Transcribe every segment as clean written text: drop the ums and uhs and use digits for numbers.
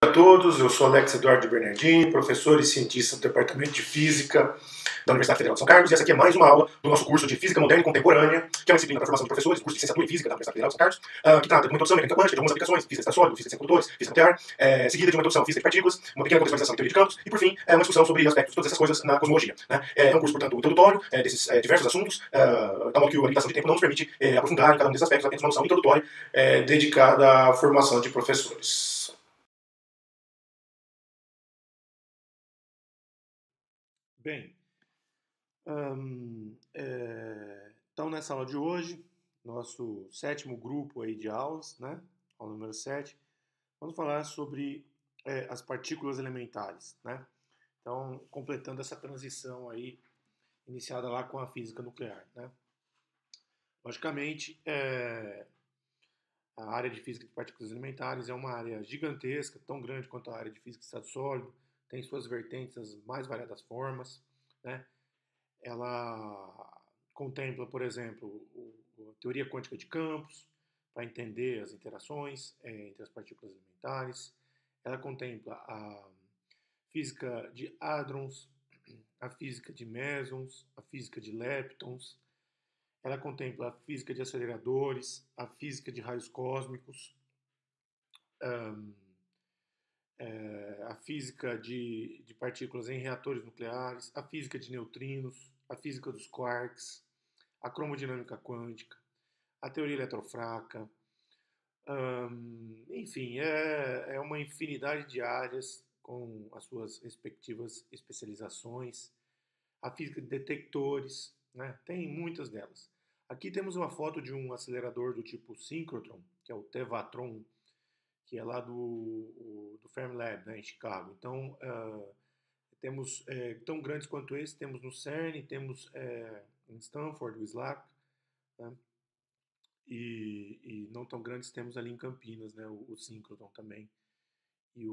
Olá a todos, eu sou Alex Eduardo Bernardini, professor e cientista do Departamento de Física da Universidade Federal de São Carlos, e essa aqui é mais uma aula do nosso curso de Física Moderna e Contemporânea, que é uma disciplina para formação de professores, curso de Licenciatura em Física da Universidade Federal de São Carlos, que trata de uma introdução à mecânica quântica, de algumas aplicações, física de estado sólido, física de semicondutores, física nuclear, seguida de uma introdução à física de partículas, uma pequena contextualização em teoria de campos, e por fim, uma discussão sobre aspectos de todas essas coisas na cosmologia. Né? É um curso, portanto, introdutório desses diversos assuntos, de modo que a limitação de tempo não nos permite aprofundar em cada um desses aspectos, apenas uma noção introdutória dedicada à formação de professores. Bem, então nessa aula de hoje, nosso sétimo grupo aí de aulas, né, aula número 7, vamos falar sobre as partículas elementares, né? Então, completando essa transição aí, iniciada lá com a física nuclear, né? Logicamente, a área de física de partículas elementares é uma área gigantesca, tão grande quanto a área de física de estado sólido, tem suas vertentes das mais variadas formas, né? Ela contempla, por exemplo, a teoria quântica de campos, para entender as interações entre as partículas elementares. Ela contempla a física de hadrons, a física de mesons, a física de leptons. Ela contempla a física de aceleradores, a física de raios cósmicos, a física de partículas em reatores nucleares, a física de neutrinos, a física dos quarks, a cromodinâmica quântica, a teoria eletrofraca, enfim, é uma infinidade de áreas com as suas respectivas especializações, a física de detectores, né? Tem muitas delas. Aqui temos uma foto de um acelerador do tipo síncrotron, que é o Tevatron, que é lá do Fermilab, né, em Chicago. Então, temos tão grandes quanto esse, temos no CERN, temos em Stanford, o SLAC, né? E não tão grandes temos ali em Campinas, né, o síncrotron também, e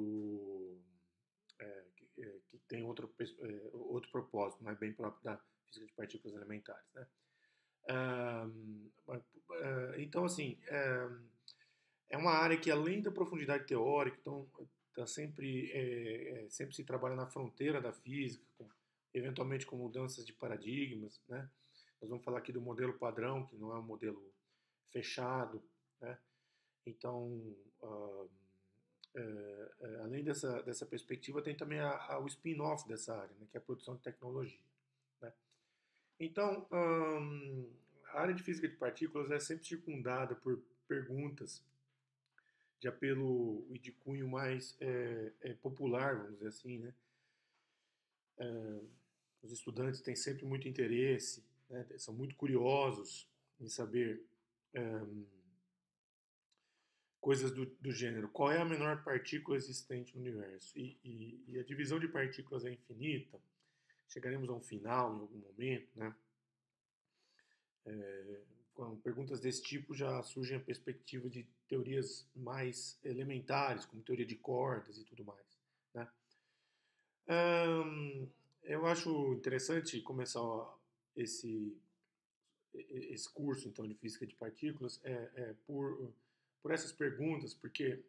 que tem outro propósito, não é bem próprio da física de partículas elementares, né? Então, assim, é uma área que, além da profundidade teórica, então, tá sempre se trabalha na fronteira da física, eventualmente com mudanças de paradigmas, né? Nós vamos falar aqui do modelo padrão, que não é um modelo fechado, né? Então, além dessa perspectiva, tem também o spin-off dessa área, né, que é a produção de tecnologia, né? Então, a área de física de partículas é sempre circundada por perguntas de apelo e de cunho mais popular, vamos dizer assim, né? Os estudantes têm sempre muito interesse, né? São muito curiosos em saber coisas do gênero. Qual é a menor partícula existente no universo? E a divisão de partículas é infinita. Chegaremos a um final em algum momento, né? Com perguntas desse tipo já surgem a perspectiva de teorias mais elementares, como teoria de cordas e tudo mais, né? Eu acho interessante começar esse, esse curso então de física de partículas por essas perguntas, porque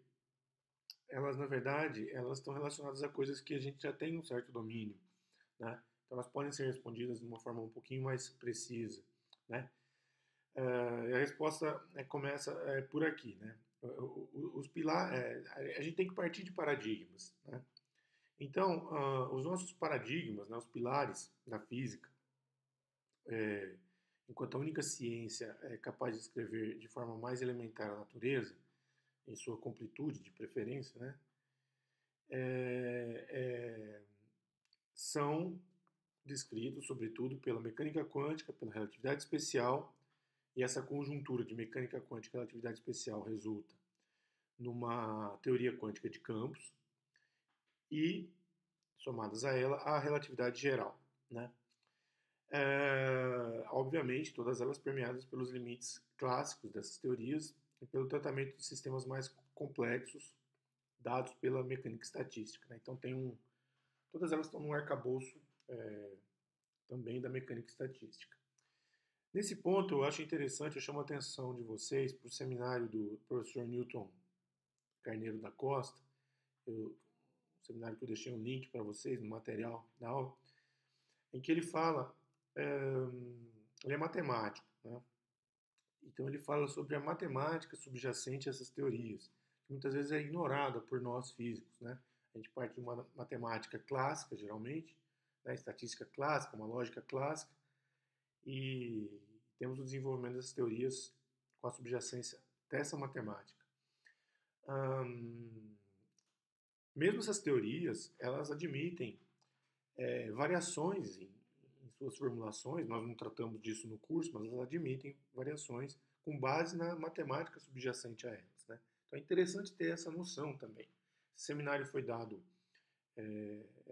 elas na verdade elas estão relacionadas a coisas que a gente já tem um certo domínio, né? Então elas podem ser respondidas de uma forma um pouquinho mais precisa, né? A resposta começa por aqui, né? Os pilares, a gente tem que partir de paradigmas, né? Então, os nossos paradigmas, né, os pilares da física, enquanto a única ciência é capaz de descrever de forma mais elementar a natureza, em sua completude de preferência, né, são descritos, sobretudo, pela mecânica quântica, pela relatividade especial, e essa conjuntura de mecânica quântica e relatividade especial resulta numa teoria quântica de campos e, somadas a ela, a relatividade geral, né? Obviamente, todas elas permeadas pelos limites clássicos dessas teorias e pelo tratamento de sistemas mais complexos dados pela mecânica estatística, né? Então, todas elas estão no arcabouço também da mecânica estatística. Nesse ponto, eu acho interessante, eu chamo a atenção de vocês para o seminário do professor Newton Carneiro da Costa, um seminário que eu deixei um link para vocês no material da aula, em que ele fala, ele é matemático, né? Então ele fala sobre a matemática subjacente a essas teorias, que muitas vezes é ignorada por nós físicos, né? A gente parte de uma matemática clássica, geralmente, né? Estatística clássica, uma lógica clássica, e temos o desenvolvimento dessas teorias com a subjacência dessa matemática. Hum, Mesmo essas teorias, elas admitem variações em suas formulações, nós não tratamos disso no curso, mas elas admitem variações com base na matemática subjacente a elas. Né? Então é interessante ter essa noção também. Esse seminário foi dado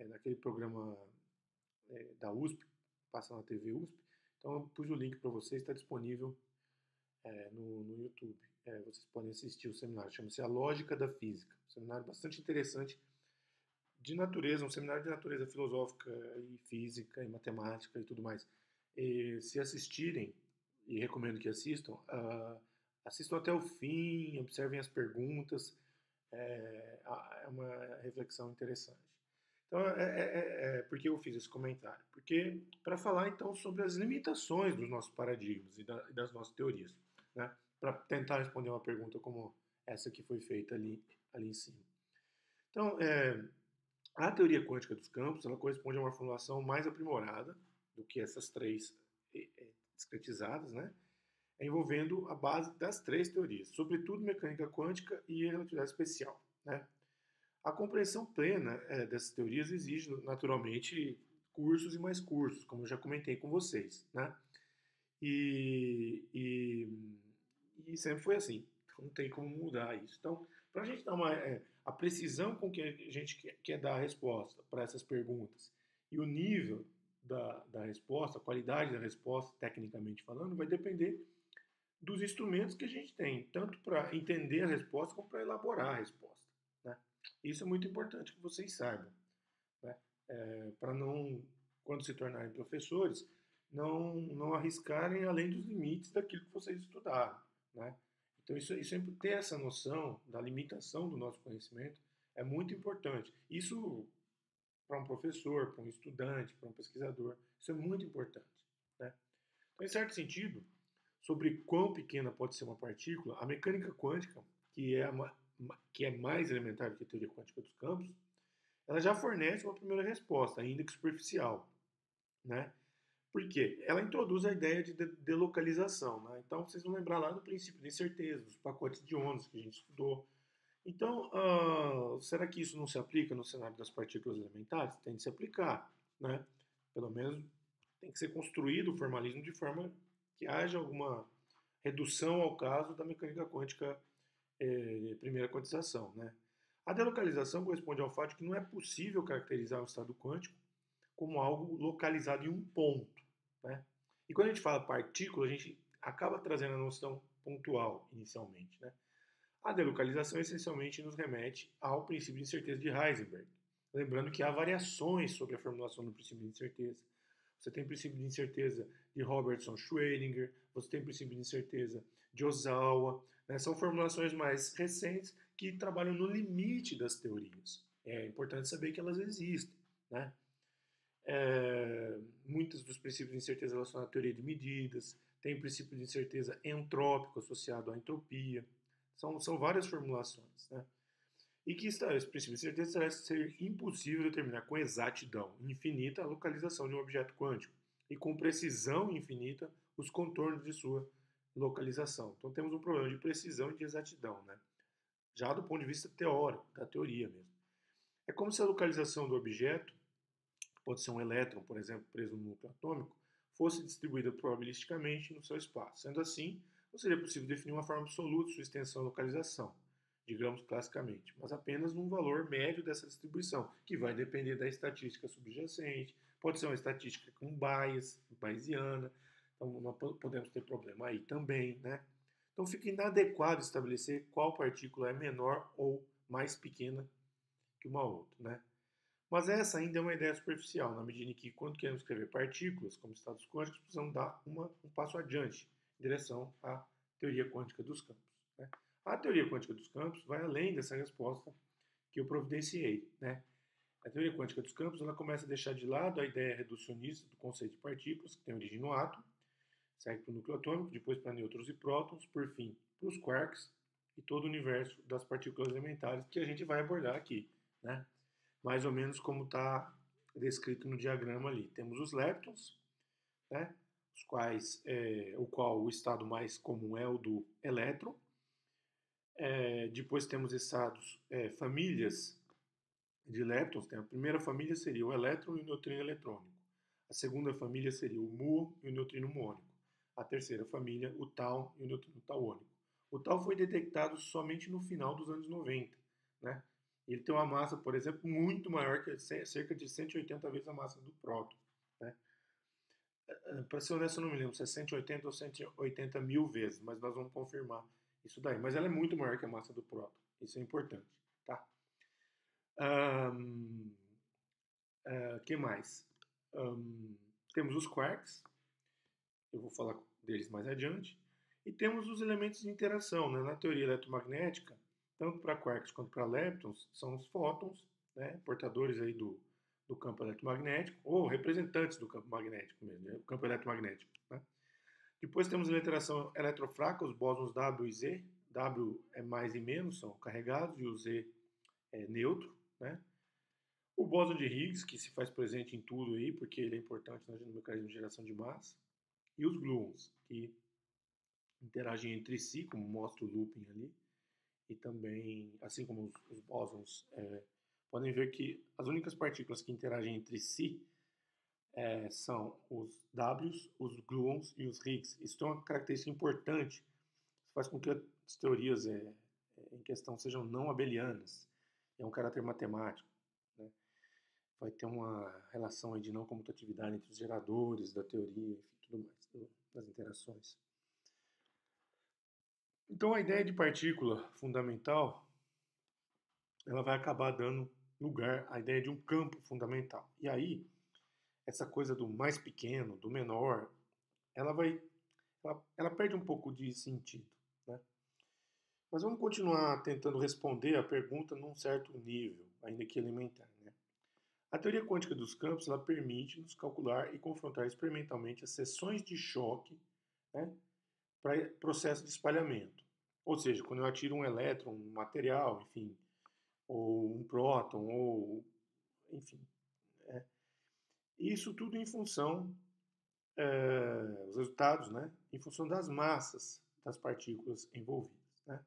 naquele programa da USP, passa na TV USP, então eu pus o link para vocês, está disponível no YouTube. Vocês podem assistir o seminário, chama-se A Lógica da Física. Um seminário bastante interessante de natureza, um seminário de natureza filosófica e física e matemática e tudo mais. E, se assistirem, e recomendo que assistam, assistam até o fim, observem as perguntas, é uma reflexão interessante. Então, por que eu fiz esse comentário? Porque para falar então sobre as limitações dos nossos paradigmas e das nossas teorias, né? Para tentar responder uma pergunta como essa que foi feita ali em cima. Então, a teoria quântica dos campos, ela corresponde a uma formulação mais aprimorada do que essas três discretizadas, né? Envolvendo a base das três teorias, sobretudo mecânica quântica e relatividade especial, né? A compreensão plena dessas teorias exige, naturalmente, cursos e mais cursos, como eu já comentei com vocês, né? E sempre foi assim, não tem como mudar isso. Então, para a gente dar a precisão com que a gente quer dar a resposta para essas perguntas e o nível da resposta, a qualidade da resposta, tecnicamente falando, vai depender dos instrumentos que a gente tem, tanto para entender a resposta como para elaborar a resposta. Né? Isso é muito importante que vocês saibam, né? Para não, quando se tornarem professores, não arriscarem além dos limites daquilo que vocês estudaram. Né? Então, sempre ter essa noção da limitação do nosso conhecimento é muito importante. Isso para um professor, para um estudante, para um pesquisador, isso é muito importante. Né? Então, em certo sentido, sobre quão pequena pode ser uma partícula, a mecânica quântica, que é mais elementar do que a teoria quântica dos campos, ela já fornece uma primeira resposta, ainda que superficial. Né? Por quê? Ela introduz a ideia de delocalização. Né? Então, vocês vão lembrar lá do princípio de incerteza, dos pacotes de ônus que a gente estudou. Então, será que isso não se aplica no cenário das partículas elementares? Tem de se aplicar. Né? Pelo menos tem que ser construído o formalismo de forma que haja alguma redução ao caso da mecânica quântica primeira quantização. Né? A delocalização corresponde ao fato de que não é possível caracterizar o estado quântico como algo localizado em um ponto. Né? E quando a gente fala partícula, a gente acaba trazendo a noção pontual inicialmente. Né? A delocalização essencialmente nos remete ao princípio de incerteza de Heisenberg. Lembrando que há variações sobre a formulação do princípio de incerteza. Você tem o princípio de incerteza de Robertson-Schrödinger, você tem o princípio de incerteza de Ozawa. Né? São formulações mais recentes que trabalham no limite das teorias. É importante saber que elas existem. Né? Muitos dos princípios de incerteza relacionados à teoria de medidas, tem o princípio de incerteza entrópico associado à entropia. São várias formulações. Né? E que esse princípio de incerteza parece ser impossível determinar com exatidão infinita a localização de um objeto quântico e com precisão infinita os contornos de sua localização. Então temos um problema de precisão e de exatidão, né? Já do ponto de vista teórico, da teoria mesmo. É como se a localização do objeto, pode ser um elétron, por exemplo, preso no núcleo atômico, fosse distribuída probabilisticamente no seu espaço. Sendo assim, não seria possível definir uma forma absoluta de sua extensão e localização, digamos classicamente, mas apenas num valor médio dessa distribuição, que vai depender da estatística subjacente, pode ser uma estatística com bias, bayesiana, então nós podemos ter problema aí também, né? Então fica inadequado estabelecer qual partícula é menor ou mais pequena que uma outra, né? Mas essa ainda é uma ideia superficial, na medida em que, quando queremos escrever partículas como estados quânticos, precisamos dar um passo adiante em direção à teoria quântica dos campos. Né? A teoria quântica dos campos vai além dessa resposta que eu providenciei, né? A teoria quântica dos campos ela começa a deixar de lado a ideia reducionista do conceito de partículas, que tem origem no átomo, segue para o núcleo atômico, depois para nêutrons e prótons, por fim, para os quarks e todo o universo das partículas elementares que a gente vai abordar aqui, né? Mais ou menos como está descrito no diagrama ali. Temos os leptons, né? Os quais, o qual o estado mais comum é o do elétron. Depois temos estados, famílias de leptons. A primeira família seria o elétron e o neutrino eletrônico. A segunda família seria o muon e o neutrino muônico. A terceira família, o tau e o neutrino tauônico. O tau foi detectado somente no final dos anos 90, né? Ele tem uma massa, por exemplo, muito maior, que cerca de 180 vezes a massa do próton, né? Para ser honesto, eu não me lembro se é 180 ou 180 mil vezes, mas nós vamos confirmar isso daí. Mas ela é muito maior que a massa do próton. Isso é importante, tá? Que mais? Temos os quarks, eu vou falar deles mais adiante, e temos os elementos de interação, né? Na teoria eletromagnética, tanto para quarks quanto para leptons, são os fótons, né? Portadores aí do campo eletromagnético, ou representantes do campo magnético mesmo, né? O campo eletromagnético, né? Depois temos a interação eletrofraca, os bósons W e Z. W é mais e menos, são carregados, e o Z é neutro, né? O bóson de Higgs, que se faz presente em tudo aí, porque ele é importante no mecanismo de geração de massa. E os gluons, que interagem entre si, como mostra o looping ali, e também, assim como os bósons, podem ver que as únicas partículas que interagem entre si são os Ws, os gluons e os Higgs. Isso é uma característica importante, faz com que as teorias em questão sejam não abelianas. É um caráter matemático, né? Vai ter uma relação aí de não comutatividade entre os geradores da teoria, enfim, tudo mais, das interações. Então a ideia de partícula fundamental, ela vai acabar dando lugar à ideia de um campo fundamental. E aí, essa coisa do mais pequeno, do menor, ela perde um pouco de sentido, né? Mas vamos continuar tentando responder a pergunta num certo nível, ainda que elementar, né? A teoria quântica dos campos ela permite-nos calcular e confrontar experimentalmente as seções de choque, né, para processo de espalhamento. Ou seja, quando eu atiro um elétron, um material, enfim, ou um próton, ou enfim. Isso tudo em função, os resultados, né, em função das massas das partículas envolvidas, né?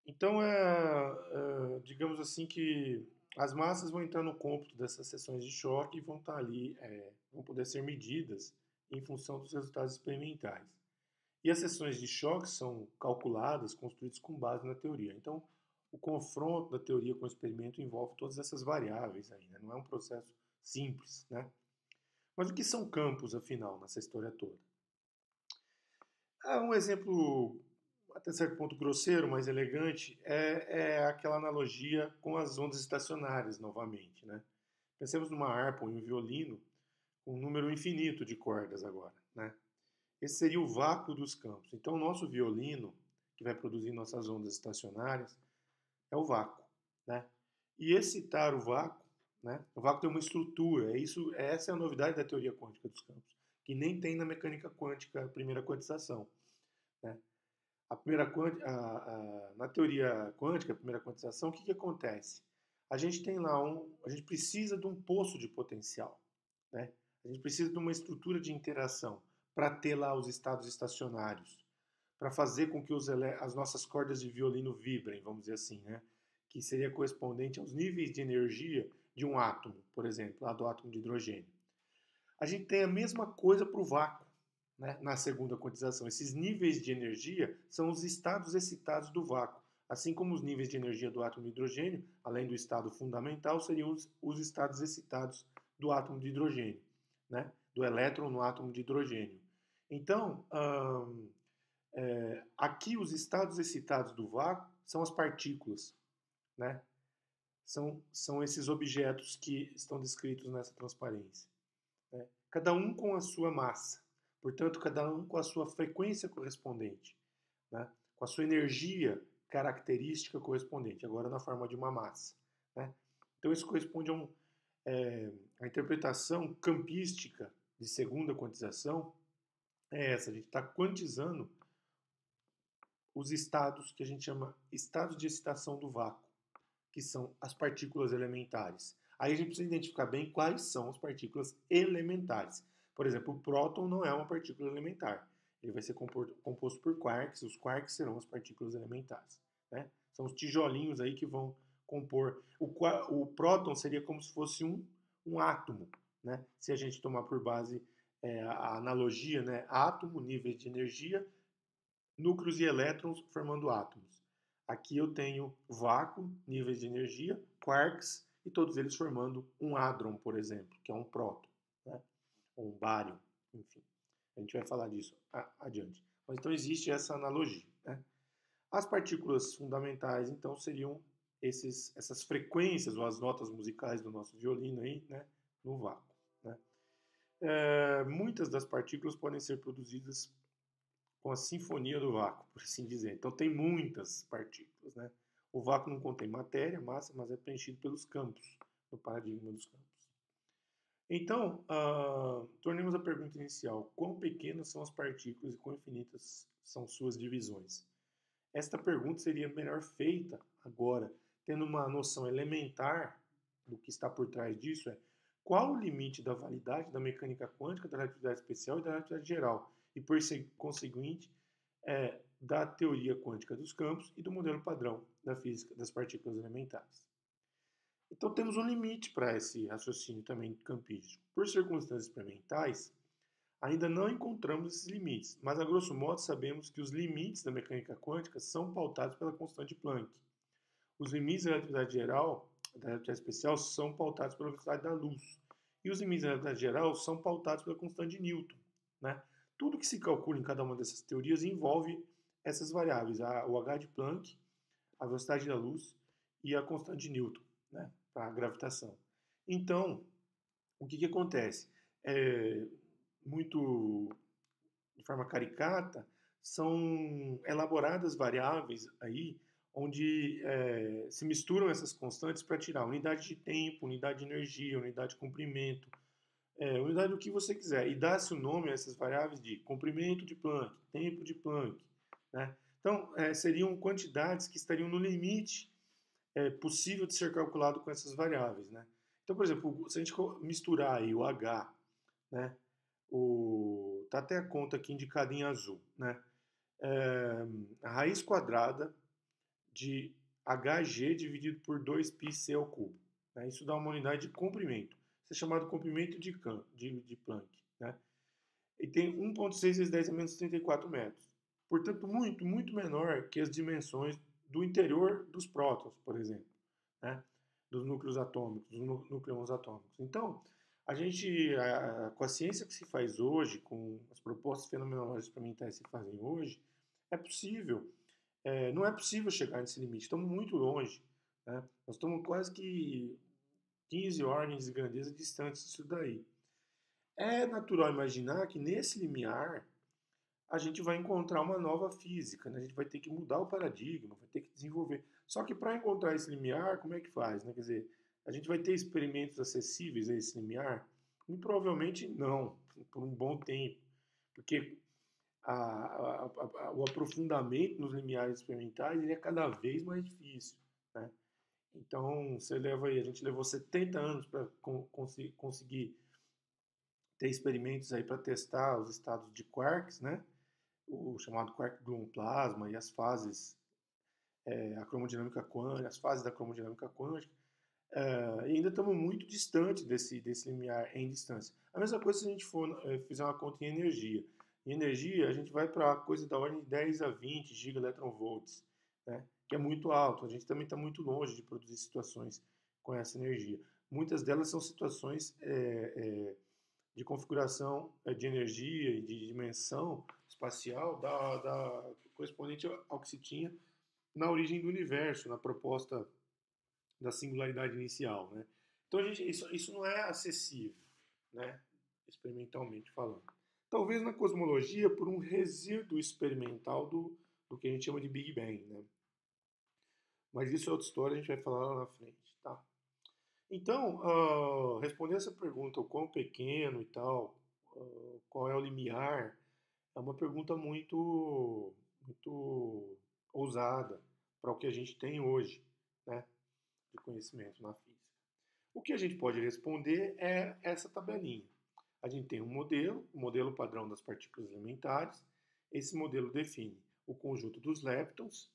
Então, digamos assim que as massas vão entrar no cômputo dessas seções de choque e vão estar ali, vão poder ser medidas em função dos resultados experimentais. E as seções de choque são calculadas, construídas com base na teoria. Então, o confronto da teoria com o experimento envolve todas essas variáveis aí, né? Não é um processo simples, né? Mas o que são campos, afinal, nessa história toda? Um exemplo, até certo ponto grosseiro, mas elegante, é aquela analogia com as ondas estacionárias, novamente, né? Pensemos numa harpa ou em um violino, com um número infinito de cordas agora, né? Esse seria o vácuo dos campos. Então, o nosso violino, que vai produzir nossas ondas estacionárias, é o vácuo, né? E excitar o vácuo, né? O vácuo tem uma estrutura. Essa é a novidade da teoria quântica dos campos, que nem tem na mecânica quântica, a primeira quantização, né? Na teoria quântica, a primeira quantização, o que acontece? A gente tem lá a gente precisa de um poço de potencial, né? A gente precisa de uma estrutura de interação para ter lá os estados estacionários, para fazer com que as nossas cordas de violino vibrem, vamos dizer assim, né? Que seria correspondente aos níveis de energia de um átomo, por exemplo, lá do átomo de hidrogênio. A gente tem a mesma coisa para o vácuo, né, na segunda quantização. Esses níveis de energia são os estados excitados do vácuo. Assim como os níveis de energia do átomo de hidrogênio, além do estado fundamental, seriam os estados excitados do átomo de hidrogênio, né, do elétron no átomo de hidrogênio. Então, aqui os estados excitados do vácuo são as partículas, né? São esses objetos que estão descritos nessa transparência, né? Cada um com a sua massa, portanto, cada um com a sua frequência correspondente, né? Com a sua energia característica correspondente, agora na forma de uma massa, né? Então isso corresponde a interpretação campística de segunda quantização é essa, a gente está quantizando os estados que a gente chama estados de excitação do vácuo, que são as partículas elementares. Aí a gente precisa identificar bem quais são as partículas elementares. Por exemplo, o próton não é uma partícula elementar. Ele vai ser composto por quarks, os quarks serão as partículas elementares. Né? São os tijolinhos aí que vão compor. O próton seria como se fosse um átomo. Né? Se a gente tomar por base a analogia, né? Átomo, níveis de energia, núcleos e elétrons formando átomos. Aqui eu tenho vácuo, níveis de energia, quarks, e todos eles formando um hadron, por exemplo, que é um próton, né? Ou um bário, enfim. A gente vai falar disso adiante. Mas então existe essa analogia. Né? As partículas fundamentais, então, seriam essas frequências ou as notas musicais do nosso violino aí, né? No vácuo. Né? Muitas das partículas podem ser produzidas com a sinfonia do vácuo, por assim dizer. Então tem muitas partículas. Né? O vácuo não contém matéria, massa, mas é preenchido pelos campos, no paradigma dos campos. Então, tornemos a pergunta inicial. Quão pequenas são as partículas e quão infinitas são suas divisões? Esta pergunta seria melhor feita agora, tendo uma noção elementar do que está por trás disso, qual o limite da validade da mecânica quântica, da relatividade especial e da relatividade geral, e por conseguinte, da teoria quântica dos campos e do modelo padrão da física das partículas elementares. Então temos um limite para esse raciocínio também campístico. Por circunstâncias experimentais, ainda não encontramos esses limites, mas a grosso modo sabemos que os limites da mecânica quântica são pautados pela constante de Planck. Os limites da relatividade geral, da relatividade especial, são pautados pela velocidade da luz. E os limites da relatividade geral são pautados pela constante de Newton. Né? Tudo que se calcula em cada uma dessas teorias envolve essas variáveis, o h de Planck, a velocidade da luz e a constante de Newton, né? Para a gravitação. Então, o que acontece? Muito de forma caricata, são elaboradas variáveis aí onde se misturam essas constantes para tirar unidade de tempo, unidade de energia, unidade de comprimento, unidade do que você quiser. E dá-se o nome a essas variáveis de comprimento de Planck, tempo de Planck. Né? Então, seriam quantidades que estariam no limite possível de ser calculado com essas variáveis. Né? Então, por exemplo, se a gente misturar aí o H, né? Tá até a conta aqui indicada em azul, né? A raiz quadrada de Hg dividido por 2πc ao cubo. Né? Isso dá uma unidade de comprimento. Isso é chamado comprimento de Planck. Né? E tem 1,6 vezes 10 a menos 34 metros. Portanto, muito, muito menor que as dimensões do interior dos prótons, por exemplo. Né? Dos núcleos atômicos, dos núcleos atômicos. Então, com a ciência que se faz hoje, com as propostas fenomenológicas experimentais que se fazem hoje, é possível. Não é possível chegar nesse limite. Estamos muito longe. Né? Nós estamos quase que 15 ordens de grandeza distantes disso daí. É natural imaginar que nesse limiar a gente vai encontrar uma nova física. Né? A gente vai ter que mudar o paradigma, vai ter que desenvolver. Só que para encontrar esse limiar, como é que faz? Né? Quer dizer, a gente vai ter experimentos acessíveis a esse limiar? Muito provavelmente não, por um bom tempo, porque o aprofundamento nos limiares experimentais ele é cada vez mais difícil. Né? Então, a gente levou 70 anos para conseguir ter experimentos aí para testar os estados de quarks, né? O chamado quark-gluon plasma e as fases, a cromodinâmica quântica, as fases da cromodinâmica quântica. E ainda estamos muito distantes desse limiar em distância. A mesma coisa se a gente fizer uma conta em energia. Em energia, a gente vai para coisa da ordem de 10 a 20 gigaelectronvolts, né? Que é muito alto. A gente também está muito longe de produzir situações com essa energia. Muitas delas são situações de configuração de energia e de dimensão espacial correspondente ao que se tinha na origem do universo, na proposta da singularidade inicial. Né? Então, isso não é acessível, né? Experimentalmente falando. Talvez na cosmologia por um resíduo experimental do que a gente chama de Big Bang. Né? Mas isso é outra história, a gente vai falar lá na frente, tá? Então, responder essa pergunta, o quão pequeno e tal, qual é o limiar, é uma pergunta muito ousada para o que a gente tem hoje, né, de conhecimento na física. O que a gente pode responder é essa tabelinha. A gente tem um modelo, o modelo padrão das partículas elementares. Esse modelo define o conjunto dos leptons,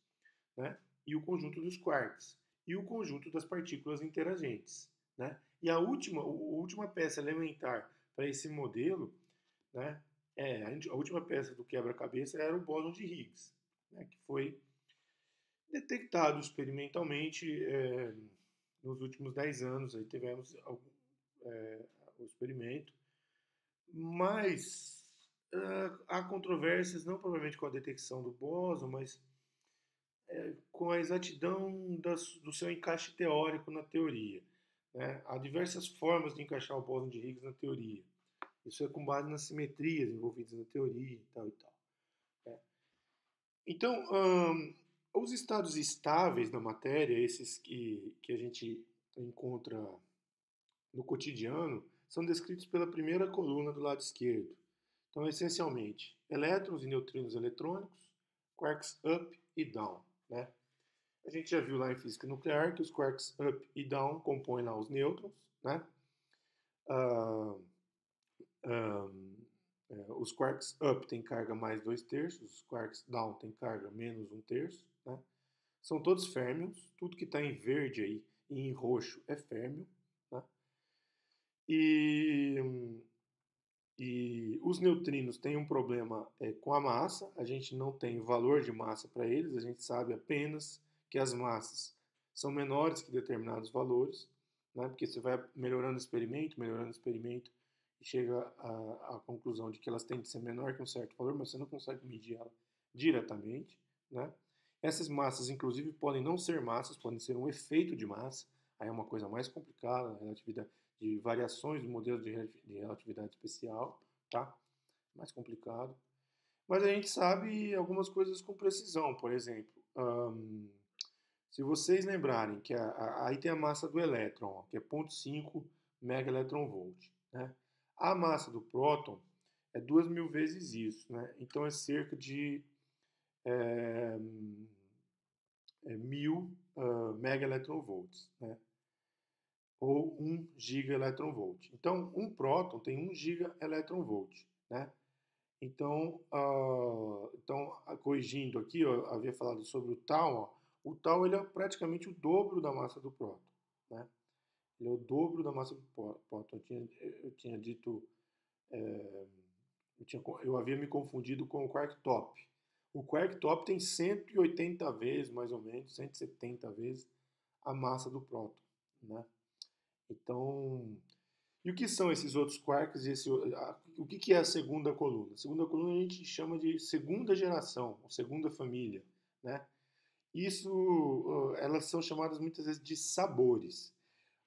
né, e o conjunto dos quarks, e o conjunto das partículas interagentes. Né? E a última peça elementar para esse modelo, né, a última peça do quebra-cabeça era o bóson de Higgs, né, que foi detectado experimentalmente nos últimos 10 anos. Aí tivemos o experimento, mas há controvérsias, não provavelmente com a detecção do bóson, mas com a exatidão do seu encaixe teórico na teoria. Né? Há diversas formas de encaixar o bóson de Higgs na teoria. Isso é com base nas simetrias envolvidas na teoria e tal e tal. Né? Então, os estados estáveis da matéria, esses que a gente encontra no cotidiano, são descritos pela primeira coluna do lado esquerdo. Então, essencialmente, elétrons e neutrinos eletrônicos, quarks up e down. Né? A gente já viu lá em física nuclear que os quarks up e down compõem lá os nêutrons. Né? Ah, ah, os quarks up têm carga mais 2/3, os quarks down têm carga menos 1/3. Né? São todos férmions, tudo que está em verde aí e em roxo é férmio. Né? E, e os neutrinos têm um problema com a massa, a gente não tem valor de massa para eles, a gente sabe apenas que as massas são menores que determinados valores, né? Porque você vai melhorando o experimento, e chega à conclusão de que elas têm de ser menor que um certo valor, mas você não consegue medir ela diretamente. Né? Essas massas, inclusive, podem não ser massas, podem ser um efeito de massa, aí é uma coisa mais complicada, a relatividade de variações do modelo de relatividade especial, tá? Mais complicado. Mas a gente sabe algumas coisas com precisão, por exemplo, se vocês lembrarem que aí tem a massa do elétron, ó, que é 0,5 megaelectronvolt, né? A massa do próton é 2.000 vezes isso, né? Então é cerca de 1.000 megaelectronvolts, né? Ou 1 gigaelectronvolt. Então, um próton tem 1 gigaelectronvolt, né? Então, corrigindo aqui, eu havia falado sobre o tau. Ó, o tau ele é praticamente o dobro da massa do próton. Né? Ele é o dobro da massa do próton. Eu tinha dito, eu havia me confundido com o quark top. O quark top tem 180 vezes, mais ou menos, 170 vezes a massa do próton. Né? Então, e o que são esses outros quarks? O que é a segunda coluna? A segunda coluna a gente chama de segunda geração, ou segunda família. Né? Elas são chamadas muitas vezes de sabores.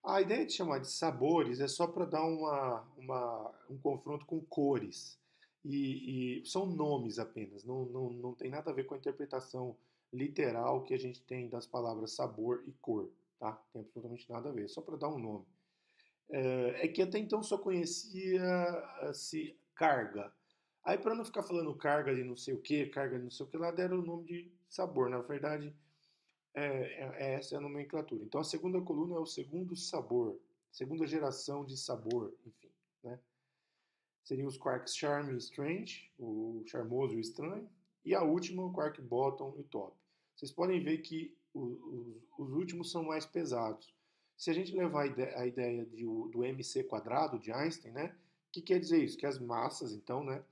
A ideia de chamar de sabores é só para dar um confronto com cores. E são nomes apenas, não tem nada a ver com a interpretação literal que a gente tem das palavras sabor e cor. Tá? Tem absolutamente nada a ver, só para dar um nome. É que até então só conhecia-se carga. Aí, para não ficar falando carga de não sei o que, carga de não sei o que lá, deram o nome de sabor. Na verdade, essa é a nomenclatura. Então, a segunda coluna é o segundo sabor, segunda geração de sabor, enfim. Né? Seriam os quarks charm e strange, o charmoso e o estranho, e a última, o quark bottom e top. Vocês podem ver que os últimos são mais pesados. Se a gente levar a ideia do mc quadrado de Einstein, né, o que quer dizer isso? Que as massas, então, né,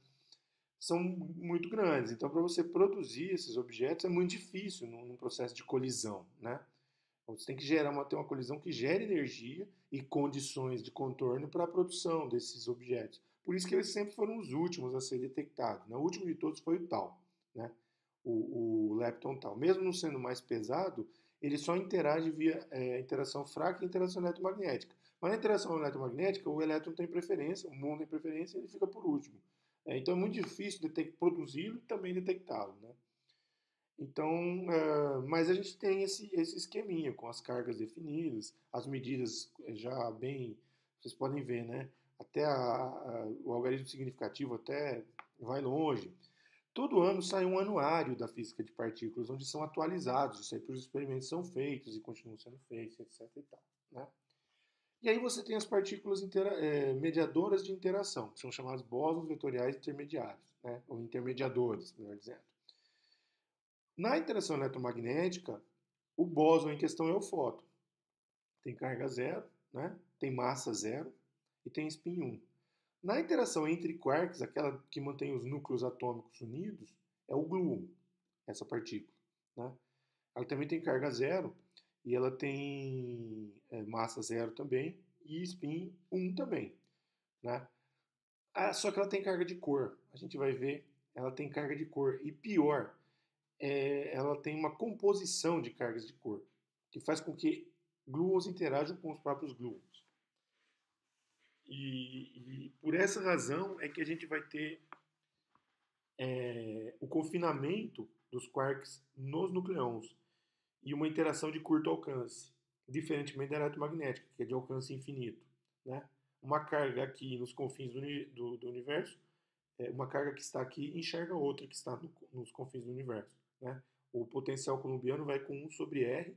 são muito grandes. Então, para você produzir esses objetos é muito difícil num processo de colisão. Né? Você tem que ter uma colisão que gere energia e condições de contorno para a produção desses objetos. Por isso que eles sempre foram os últimos a ser detectados. O último de todos foi o Tau, né? o lepton Tau. Mesmo não sendo mais pesado, ele só interage via interação fraca e interação eletromagnética. Mas na interação eletromagnética, o elétron tem preferência, o muon tem preferência e ele fica por último. Então é muito difícil produzi-lo e também detectá-lo. Né? Então, mas a gente tem esse esqueminha com as cargas definidas, as medidas já bem, vocês podem ver, né? Até o algarismo significativo até vai longe. Todo ano sai um anuário da física de partículas, onde são atualizados, isso aí para os experimentos são feitos e continuam sendo feitos, etc. E tal, né? E aí você tem as partículas mediadoras de interação, que são chamadas bósons vetoriais intermediários, né? Ou intermediadores, melhor dizendo. Na interação eletromagnética, o bóson em questão é o fóton. Tem carga zero, né? Tem massa zero e tem spin 1. Na interação entre quarks, aquela que mantém os núcleos atômicos unidos, é o gluon, essa partícula, né? Ela também tem carga zero e ela tem massa zero também e spin 1 também, né? Só que ela tem carga de cor. A gente vai ver, ela tem carga de cor. E pior, ela tem uma composição de cargas de cor, que faz com que gluons interajam com os próprios gluons. E por essa razão é que a gente vai ter o confinamento dos quarks nos nucleons e uma interação de curto alcance, diferentemente da eletromagnética, que é de alcance infinito, né? Uma carga aqui nos confins do universo, uma carga que está aqui enxerga outra que está nos confins do universo, né? O potencial colombiano vai com 1 sobre R,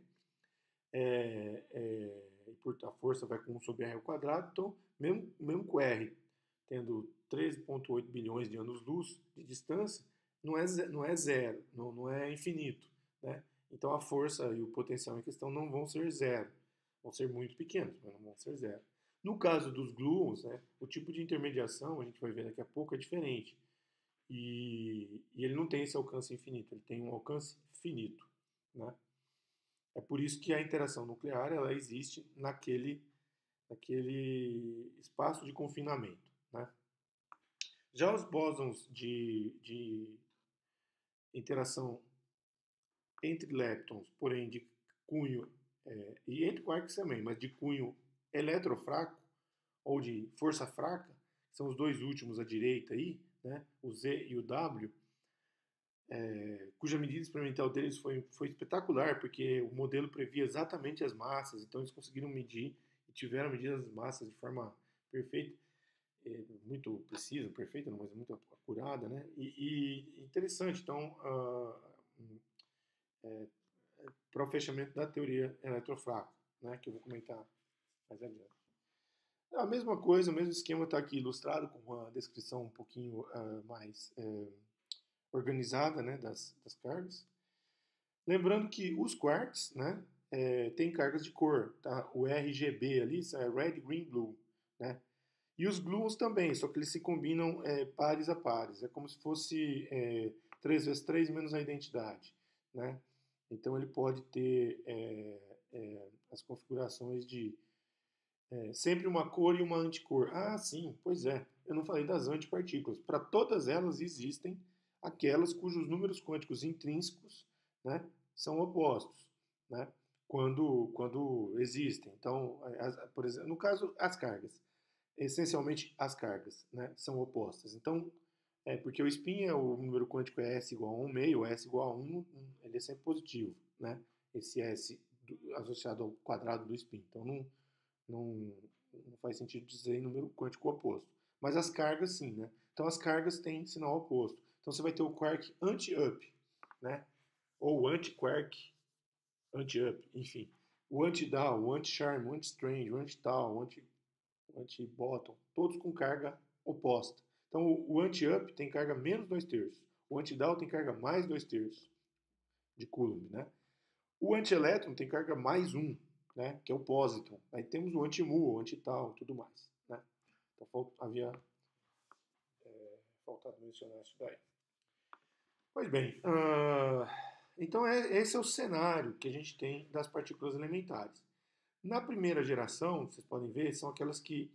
a força vai com 1 sobre R ao quadrado, então, mesmo com R tendo 13,8 bilhões de anos-luz de distância, não é zero, não é infinito, né? Então a força e o potencial em questão não vão ser zero, vão ser muito pequenos, mas não vão ser zero. No caso dos gluons, né, o tipo de intermediação, a gente vai ver daqui a pouco, é diferente. E ele não tem esse alcance infinito, ele tem um alcance finito, né? É por isso que a interação nuclear ela existe naquele espaço de confinamento, né? Já os bósons de interação entre leptons, porém de cunho, e entre quarks também, mas de cunho eletrofraco, ou de força fraca, são os dois últimos à direita aí, né, o Z e o W, cuja medida experimental deles foi espetacular, porque o modelo previa exatamente as massas, então eles conseguiram medir e tiveram medidas as massas de forma perfeita, muito precisa, perfeita, não, mas muito acurada, né? E interessante, então, para o fechamento da teoria eletrofraca, né, que eu vou comentar mais adiante. A mesma coisa, o mesmo esquema está aqui ilustrado com uma descrição um pouquinho mais organizada, né, das cargas. Lembrando que os quarks, né, têm cargas de cor, tá? O RGB ali é red, green, blue, né? E os gluons também, só que eles se combinam pares a pares. É como se fosse 3 vezes 3 menos a identidade, né? Então ele pode ter as configurações de sempre uma cor e uma anticor. Ah, sim, pois é. Eu não falei das antipartículas. Para todas elas existem aquelas cujos números quânticos intrínsecos, né, são opostos, né? Quando existem. Então, por exemplo, no caso, as cargas. Essencialmente, as cargas, né, são opostas. Então, porque o spin, o número quântico é S igual a 1 meio, S igual a 1, ele é sempre positivo, né? Esse S associado ao quadrado do spin. Então, não, não faz sentido dizer em número quântico oposto. Mas as cargas, sim, né? Então, as cargas têm sinal oposto. Então, você vai ter o quark anti-up, né? Ou anti-quark, anti-up, enfim. O anti-down, o anti-charm, o anti-strange, o anti-tau, o anti-bottom, todos com carga oposta. Então, o anti-up tem carga menos 2 terços. O anti-down tem carga mais 2 terços de Coulomb, né? O anti-elétron tem carga mais 1, né? Que é o positron. Aí temos o anti-mu, o anti-tau, tudo mais, né? Então, havia faltado mencionar isso daí. Pois bem, então esse é o cenário que a gente tem das partículas elementares. Na primeira geração, vocês podem ver, são aquelas que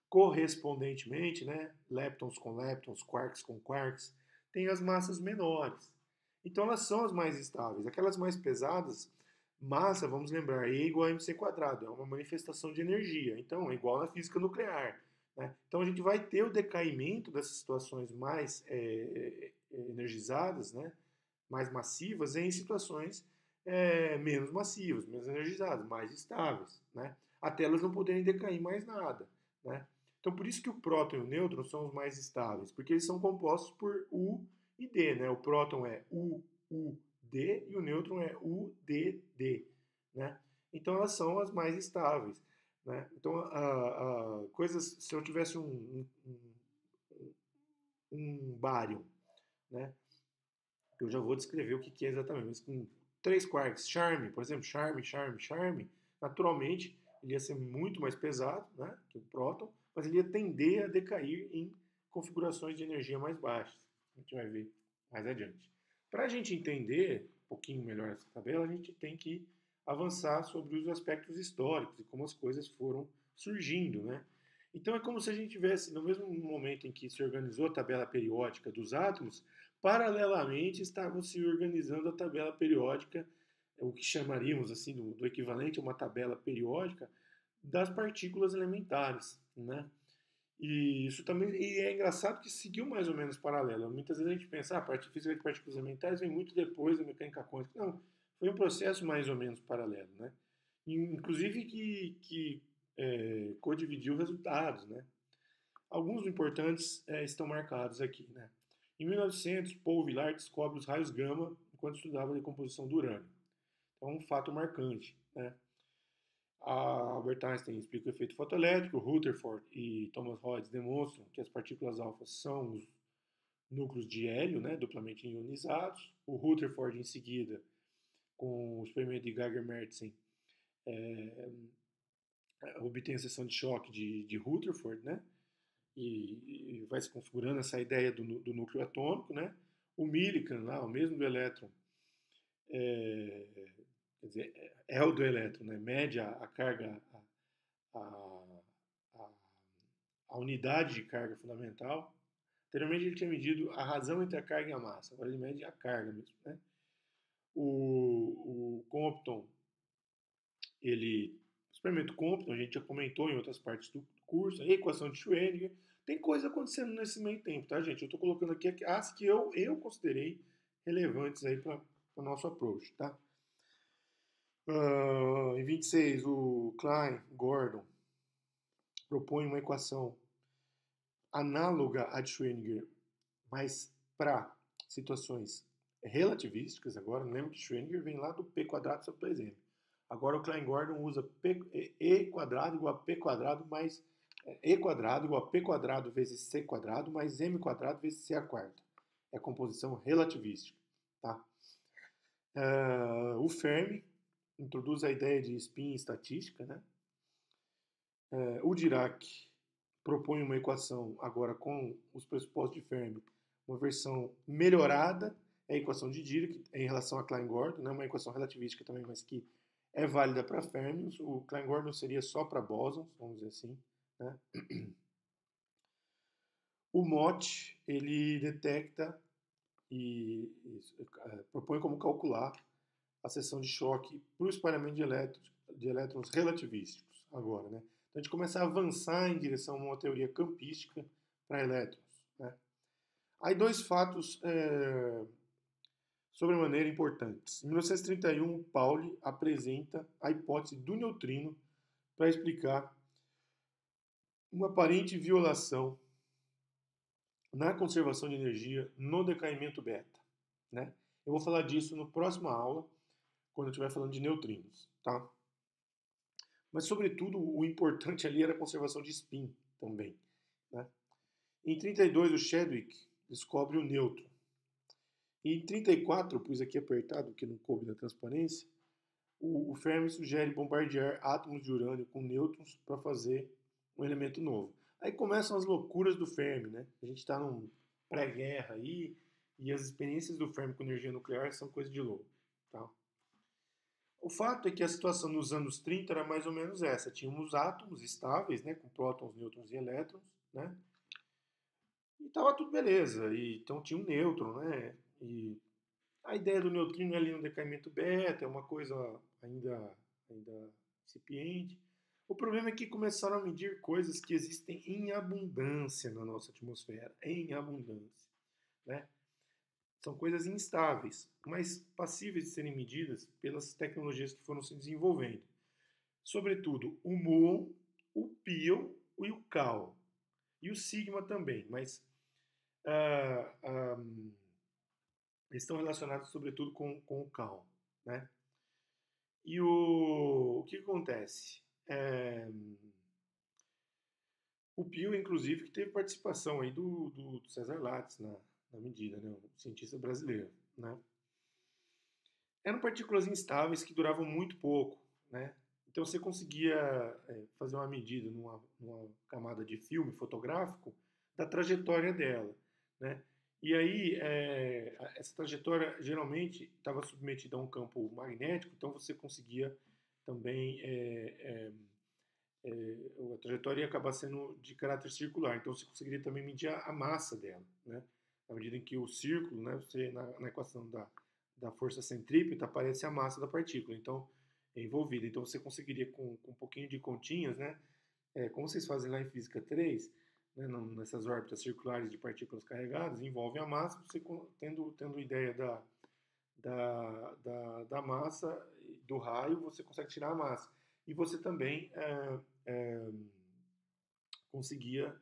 correspondentemente, né, leptons com leptons, quarks com quarks, têm as massas menores. Então elas são as mais estáveis. Aquelas mais pesadas, massa, vamos lembrar, E igual a mc quadrado, é uma manifestação de energia. Então é igual na física nuclear, né? Então a gente vai ter o decaimento dessas situações mais energizadas, né, mais massivas em situações menos massivas, menos energizadas, mais estáveis, né? Até elas não poderem decair mais nada, né? Então, por isso que o próton e o nêutron são os mais estáveis, porque eles são compostos por U e D, né? O próton é UUD e o nêutron é UDD, né? Então, elas são as mais estáveis, né? Então, coisas, se eu tivesse um bário, né? Eu já vou descrever o que é exatamente, mas com 3 quarks, charme, por exemplo, charme, naturalmente ele ia ser muito mais pesado, né, que o próton, mas ele ia tender a decair em configurações de energia mais baixas. A gente vai ver mais adiante. Para a gente entender um pouquinho melhor essa tabela, a gente tem que avançar sobre os aspectos históricos e como as coisas foram surgindo, né? Então é como se a gente tivesse, no mesmo momento em que se organizou a tabela periódica dos átomos, paralelamente estavam se organizando a tabela periódica, o que chamaríamos assim do equivalente a uma tabela periódica das partículas elementares, né? E isso também e é engraçado que seguiu mais ou menos paralelo. Muitas vezes a gente pensa, a física de partículas elementares vem muito depois da mecânica quântica. Não, foi um processo mais ou menos paralelo, né? Inclusive que codividiu resultados, né? Alguns importantes estão marcados aqui, né? Em 1900, Paul Villard descobre os raios gama enquanto estudava a decomposição do urânio. Então, um fato marcante, né? A Albert Einstein explica o efeito fotoelétrico, Rutherford e Thomas Rhodes demonstram que as partículas alfas são os núcleos de hélio, né, duplamente ionizados. O Rutherford, em seguida, com o experimento de Geiger-Mertzen, é, obtém a seção de choque de Rutherford, né, e vai se configurando essa ideia do núcleo atômico, né? O Millikan, lá, o mesmo do elétron, é, quer dizer, é o do elétron, né? Mede a carga, a, a, a unidade de carga fundamental. Anteriormente ele tinha medido a razão entre a carga e a massa, agora ele mede a carga mesmo, né? O Compton, o experimento Compton, a gente já comentou em outras partes do curso, a equação de Schrödinger, tem coisa acontecendo nesse meio tempo, tá, gente? Eu estou colocando aqui as que eu considerei relevantes aí para o nosso approach, tá? Em 26, o Klein-Gordon propõe uma equação análoga à de Schrödinger, mas para situações relativísticas. Agora, lembra que Schrödinger vem lá do p quadrado sobre 2m. Agora o Klein-Gordon usa e quadrado igual a p quadrado mais e quadrado igual a p quadrado vezes c quadrado mais m quadrado vezes c a quarta. É a composição relativística. Tá? O Fermi introduz a ideia de spin estatística. Né? O Dirac propõe uma equação agora com os pressupostos de Fermi, uma versão melhorada, é a equação de Dirac em relação a Klein-Gordon, né? Uma equação relativística também, mas que é válida para fermions. O Klein-Gordon seria só para bósons, vamos dizer assim. Né? O Mott, ele detecta e propõe como calcular a seção de choque para o espalhamento de elétrons relativísticos agora, né? Então a gente começa a avançar em direção a uma teoria campística para elétrons, né? Aí dois fatos sobremaneira importantes. Em 1931, Pauli apresenta a hipótese do neutrino para explicar uma aparente violação na conservação de energia no decaimento beta, né? Eu vou falar disso no próxima aula, quando eu estiver falando de neutrinos, tá? Mas, sobretudo, o importante ali era a conservação de spin também, né? Em 32, o Chadwick descobre o nêutron. E em 34, pus aqui apertado, que não coube na transparência, o Fermi sugere bombardear átomos de urânio com nêutrons para fazer um elemento novo. Aí começam as loucuras do Fermi, né? A gente está num pré-guerra aí, e as experiências do Fermi com energia nuclear são coisa de louco, tá? O fato é que a situação nos anos 30 era mais ou menos essa. Tínhamos átomos estáveis, né, com prótons, nêutrons e elétrons, né? E estava tudo beleza. E, então tinha um nêutron, né? E a ideia do neutrino é ali no decaimento beta, é uma coisa ainda incipiente. O problema é que começaram a medir coisas que existem em abundância na nossa atmosfera, em abundância, né? São coisas instáveis, mas passíveis de serem medidas pelas tecnologias que foram se desenvolvendo. Sobretudo o muon, o pion e o cal. E o sigma também, mas ah, ah, eles estão relacionados sobretudo com o cal, né? E o que acontece? O Pio, inclusive, que teve participação aí do César Lattes na medida, né? Um cientista brasileiro, né? Eram partículas instáveis que duravam muito pouco, né? Então você conseguia fazer uma medida numa camada de filme fotográfico da trajetória dela, né? E aí essa trajetória geralmente estava submetida a um campo magnético, então você conseguia também a trajetória ia acabar sendo de caráter circular, então você conseguiria também medir a massa dela, né? Na medida em que o círculo, né, você, na equação da força centrípeta, aparece a massa da partícula, então é envolvida. Então você conseguiria, com um pouquinho de continhas, né, como vocês fazem lá em Física 3, né, nessas órbitas circulares de partículas carregadas, envolve a massa, você tendo ideia da massa, do raio, você consegue tirar a massa. E você também conseguia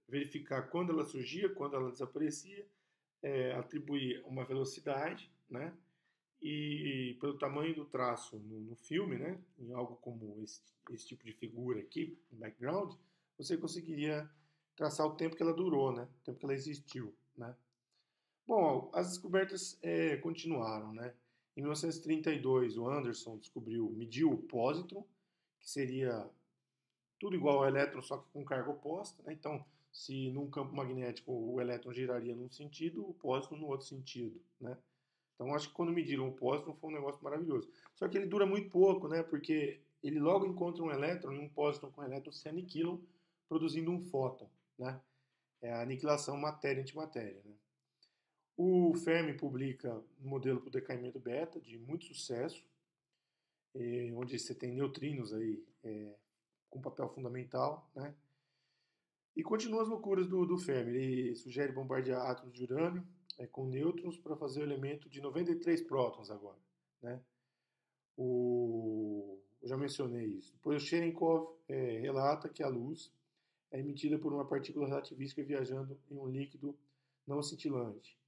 verificar quando ela surgia, quando ela desaparecia, atribuir uma velocidade, né? E pelo tamanho do traço no filme, né? Em algo como esse tipo de figura aqui, no background, você conseguiria traçar o tempo que ela durou, né? O tempo que ela existiu, né? Bom, as descobertas continuaram, né? Em 1932, o Anderson mediu o pósitron, que seria tudo igual ao elétron, só que com carga oposta, né? Então, se num campo magnético o elétron giraria num sentido, o pósitron no outro sentido, né? Então, acho que quando mediram o pósitron foi um negócio maravilhoso. Só que ele dura muito pouco, né? Porque ele logo encontra um elétron e um pósitron com elétron se aniquilam, produzindo um fóton, né? É a aniquilação matéria-antimatéria, né? O Fermi publica um modelo para o decaimento beta de muito sucesso, onde você tem neutrinos aí com papel fundamental, né? E continua as loucuras do Fermi. Ele sugere bombardear átomos de urânio com nêutrons para fazer o elemento de 93 prótons agora, né? Eu já mencionei isso. Depois o Cherenkov relata que a luz é emitida por uma partícula relativística viajando em um líquido não cintilante.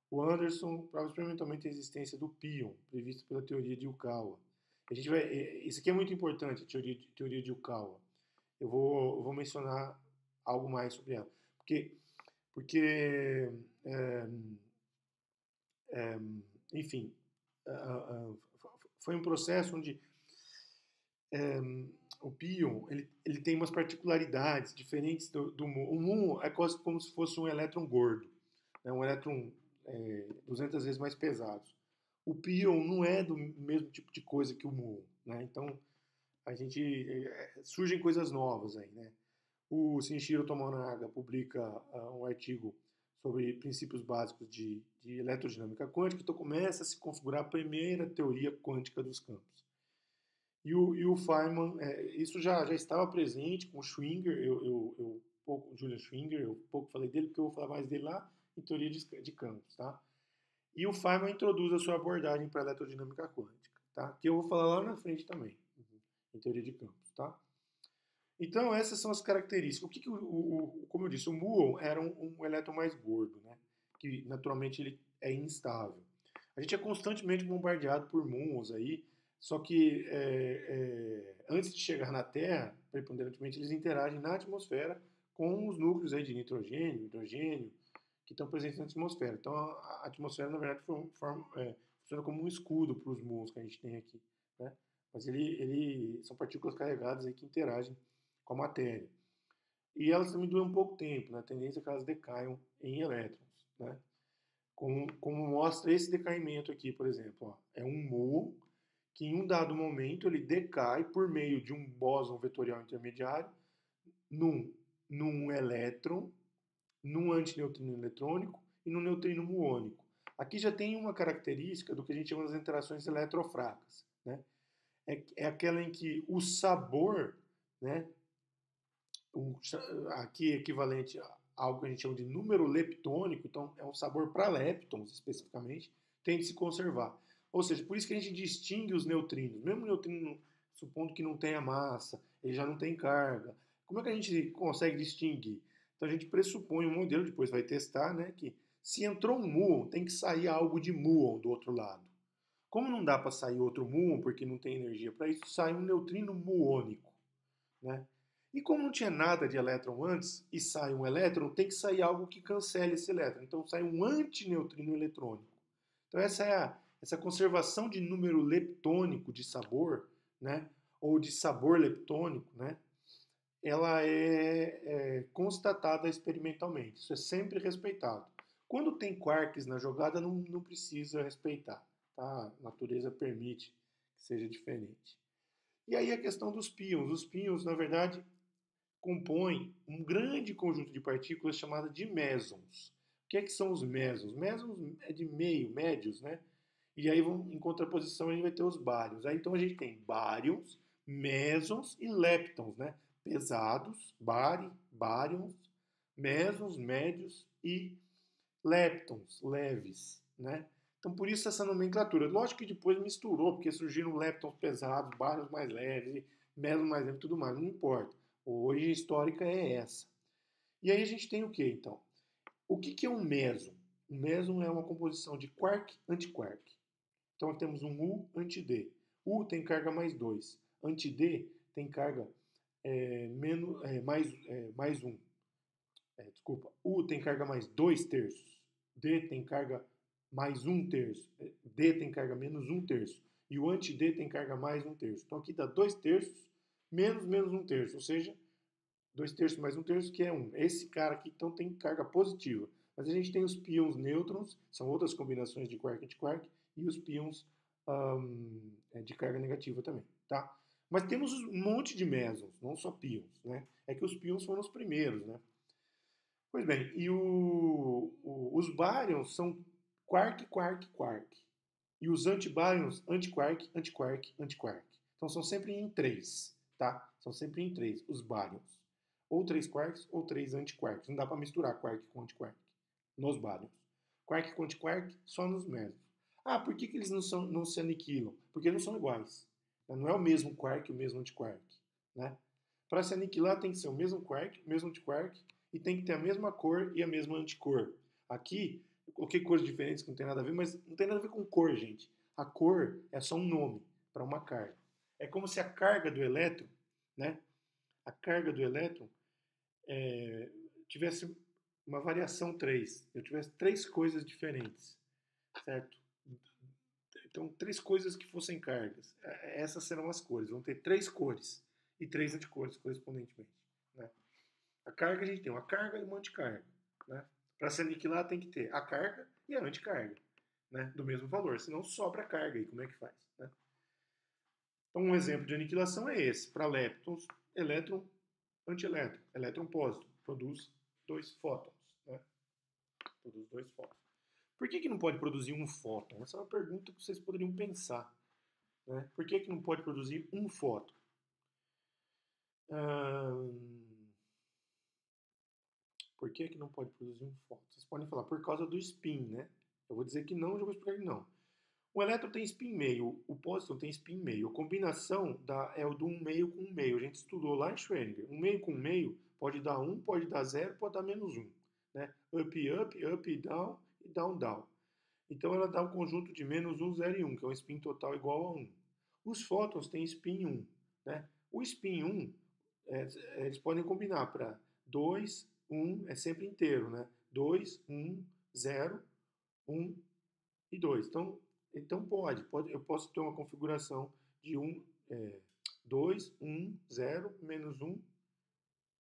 O Anderson prova experimentalmente a existência do pion, previsto pela teoria de Yukawa. Isso aqui é muito importante, a teoria de Yukawa. Eu vou mencionar algo mais sobre ela. Porque enfim, foi um processo onde o pion ele tem umas particularidades diferentes do muon. O muon é quase como se fosse um elétron gordo, né? Um elétron 200 vezes mais pesado. O pion não é do mesmo tipo de coisa que o muon, né? Então surgem coisas novas aí, né? O Shinichiro Tomonaga publica um artigo sobre princípios básicos de eletrodinâmica quântica, então começa a se configurar a primeira teoria quântica dos campos. E o Feynman, isso já estava presente com o Schwinger, Julian Schwinger, eu pouco falei dele, porque eu vou falar mais dele lá em teoria de campos, tá? E o Feynman introduz a sua abordagem para a eletrodinâmica quântica, tá? Que eu vou falar lá na frente também, em teoria de campos, tá? Então, essas são as características. Como eu disse, o muon era um elétron mais gordo, né? Que naturalmente ele é instável. A gente é constantemente bombardeado por muons aí, só que antes de chegar na Terra, preponderantemente, eles interagem na atmosfera com os núcleos aí de nitrogênio, hidrogênio, que estão presentes na atmosfera. Então, a atmosfera, na verdade, funciona como um escudo para os muons que a gente tem aqui, né? Mas ele são partículas carregadas aí que interagem com a matéria. E elas também duram pouco tempo, né? A tendência é que elas decaiam em elétrons, né? Como mostra esse decaimento aqui, por exemplo. Ó, é um muon que em um dado momento ele decai por meio de um bóson vetorial intermediário num elétron, num antineutrino eletrônico e num neutrino muônico. Aqui já tem uma característica do que a gente chama de interações eletrofracas, né? É aquela em que o sabor, né, aqui equivalente algo que a gente chama de número leptônico, então é um sabor para leptons especificamente, tem de se conservar. Ou seja, por isso que a gente distingue os neutrinos. Mesmo o neutrino, supondo que não tenha massa, ele já não tem carga. Como é que a gente consegue distinguir? Então a gente pressupõe um modelo, depois vai testar, né, que se entrou um muon, tem que sair algo de muon do outro lado. Como não dá para sair outro muon, porque não tem energia para isso, sai um neutrino muônico, né? E como não tinha nada de elétron antes e sai um elétron, tem que sair algo que cancele esse elétron. Então sai um antineutrino eletrônico. Então essa conservação de número leptônico de sabor, né, ou de sabor leptônico, né, ela é constatada experimentalmente. Isso é sempre respeitado. Quando tem quarks na jogada, não precisa respeitar. Tá? A natureza permite que seja diferente. E aí a questão dos pions. Os pions, na verdade, compõem um grande conjunto de partículas chamada de mesons. O que são os mesons? Mesons é de meio, médios, né? E aí, em contraposição, a gente vai ter os bárions. Aí, então, a gente tem bárions, mesons e leptons, né? Pesados, bárions, mesons, médios e leptons, leves, né? Então, por isso essa nomenclatura. Lógico que depois misturou, porque surgiram leptons pesados, bárions mais leves, mesons mais leves e tudo mais, não importa. Hoje a histórica é essa. E aí a gente tem o que, então? O que é um meson? Um meson é uma composição de quark-antiquark. Então temos um U anti-D. U tem carga mais 2. Anti-D tem carga mais 1. Desculpa. U tem carga mais 2 terços. D tem carga mais 1 terço. D tem carga menos 1 terço. E o anti-D tem carga mais 1 terço. Então aqui dá 2 terços menos 1 terço. Ou seja, 2 terços mais 1 terço, que é 1. Esse cara aqui, então, tem carga positiva. Mas a gente tem os pions nêutrons, são outras combinações de quark e antiquark, e os pions de carga negativa também, tá? Mas temos um monte de mesons, não só pions, né? É que os pions foram os primeiros, né? Pois bem, e os baryons são quark, quark, quark. E os antibaryons, antiquark, antiquark, antiquark. Então são sempre em 3, tá? São sempre em 3 os baryons. Ou 3 quarks ou 3 antiquarks. Não dá para misturar quark com antiquark nos baryons. Quark com antiquark só nos mesmos. Ah, por que eles não se aniquilam? Porque não são iguais. Não é o mesmo quark e o mesmo antiquark, né? Para se aniquilar tem que ser o mesmo quark, o mesmo antiquark e tem que ter a mesma cor e a mesma anticor. Aqui, eu coloquei cores diferentes que não tem nada a ver, mas não tem nada a ver com cor, gente. A cor é só um nome para uma carga. É como se a carga do elétron, né? A carga do elétron tivesse uma variação 3. Eu tivesse 3 coisas diferentes, certo? Então, 3 coisas que fossem cargas. Essas serão as cores. Vão ter 3 cores e 3 anticores correspondentemente, né? A carga a gente tem uma carga e uma anticarga, né? Para se aniquilar tem que ter a carga e a anticarga, né? Do mesmo valor, senão sobra carga aí, como é que faz, né? Então um exemplo de aniquilação é esse, para leptons, elétron, antielétron, elétron pósito, produz 2 fótons, né? Produz 2 fótons. Por que não pode produzir um fóton? Essa é uma pergunta que vocês poderiam pensar, né? Por que não pode produzir um fóton? Por que não pode produzir um fóton? Vocês podem falar, por causa do spin, né? Eu vou dizer que não, já vou explicar que não. O elétron tem spin meio, o pósitron tem spin meio. A combinação é o do 1 meio com 1 meio. A gente estudou lá em Schrödinger. 1 meio com 1 meio pode dar 1, pode dar 0, pode dar menos 1. Né? Up, up, up, down e down, down. Então ela dá um conjunto de menos 1, 0 e 1, que é um spin total igual a 1. Os fótons têm spin 1. Né? O spin 1, eles podem combinar para 2, 1, é sempre inteiro, né? 2, 1, 0, 1 e 2. Então eu posso ter uma configuração de 2, 1, 0, menos 1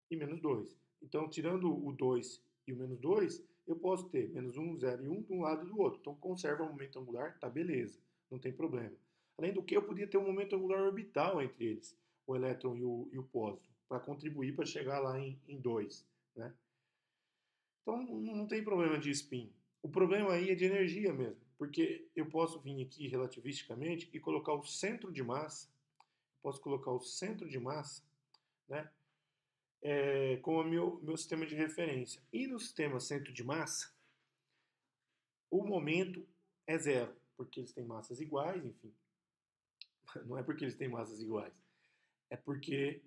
e menos 2. Então, tirando o 2 e o menos 2, eu posso ter menos 1, 0 e 1 de um lado e do outro. Então, conserva o momento angular, tá beleza, não tem problema. Além do que, eu podia ter um momento angular orbital entre eles, o elétron e o pósitron, para contribuir para chegar lá em 2. Né? Então, não tem problema de spin. O problema aí é de energia mesmo, porque eu posso vir aqui relativisticamente e colocar o centro de massa, né, como o meu sistema de referência. E no sistema centro de massa, o momento é zero, porque eles têm massas iguais, enfim. Não é porque eles têm massas iguais, é porque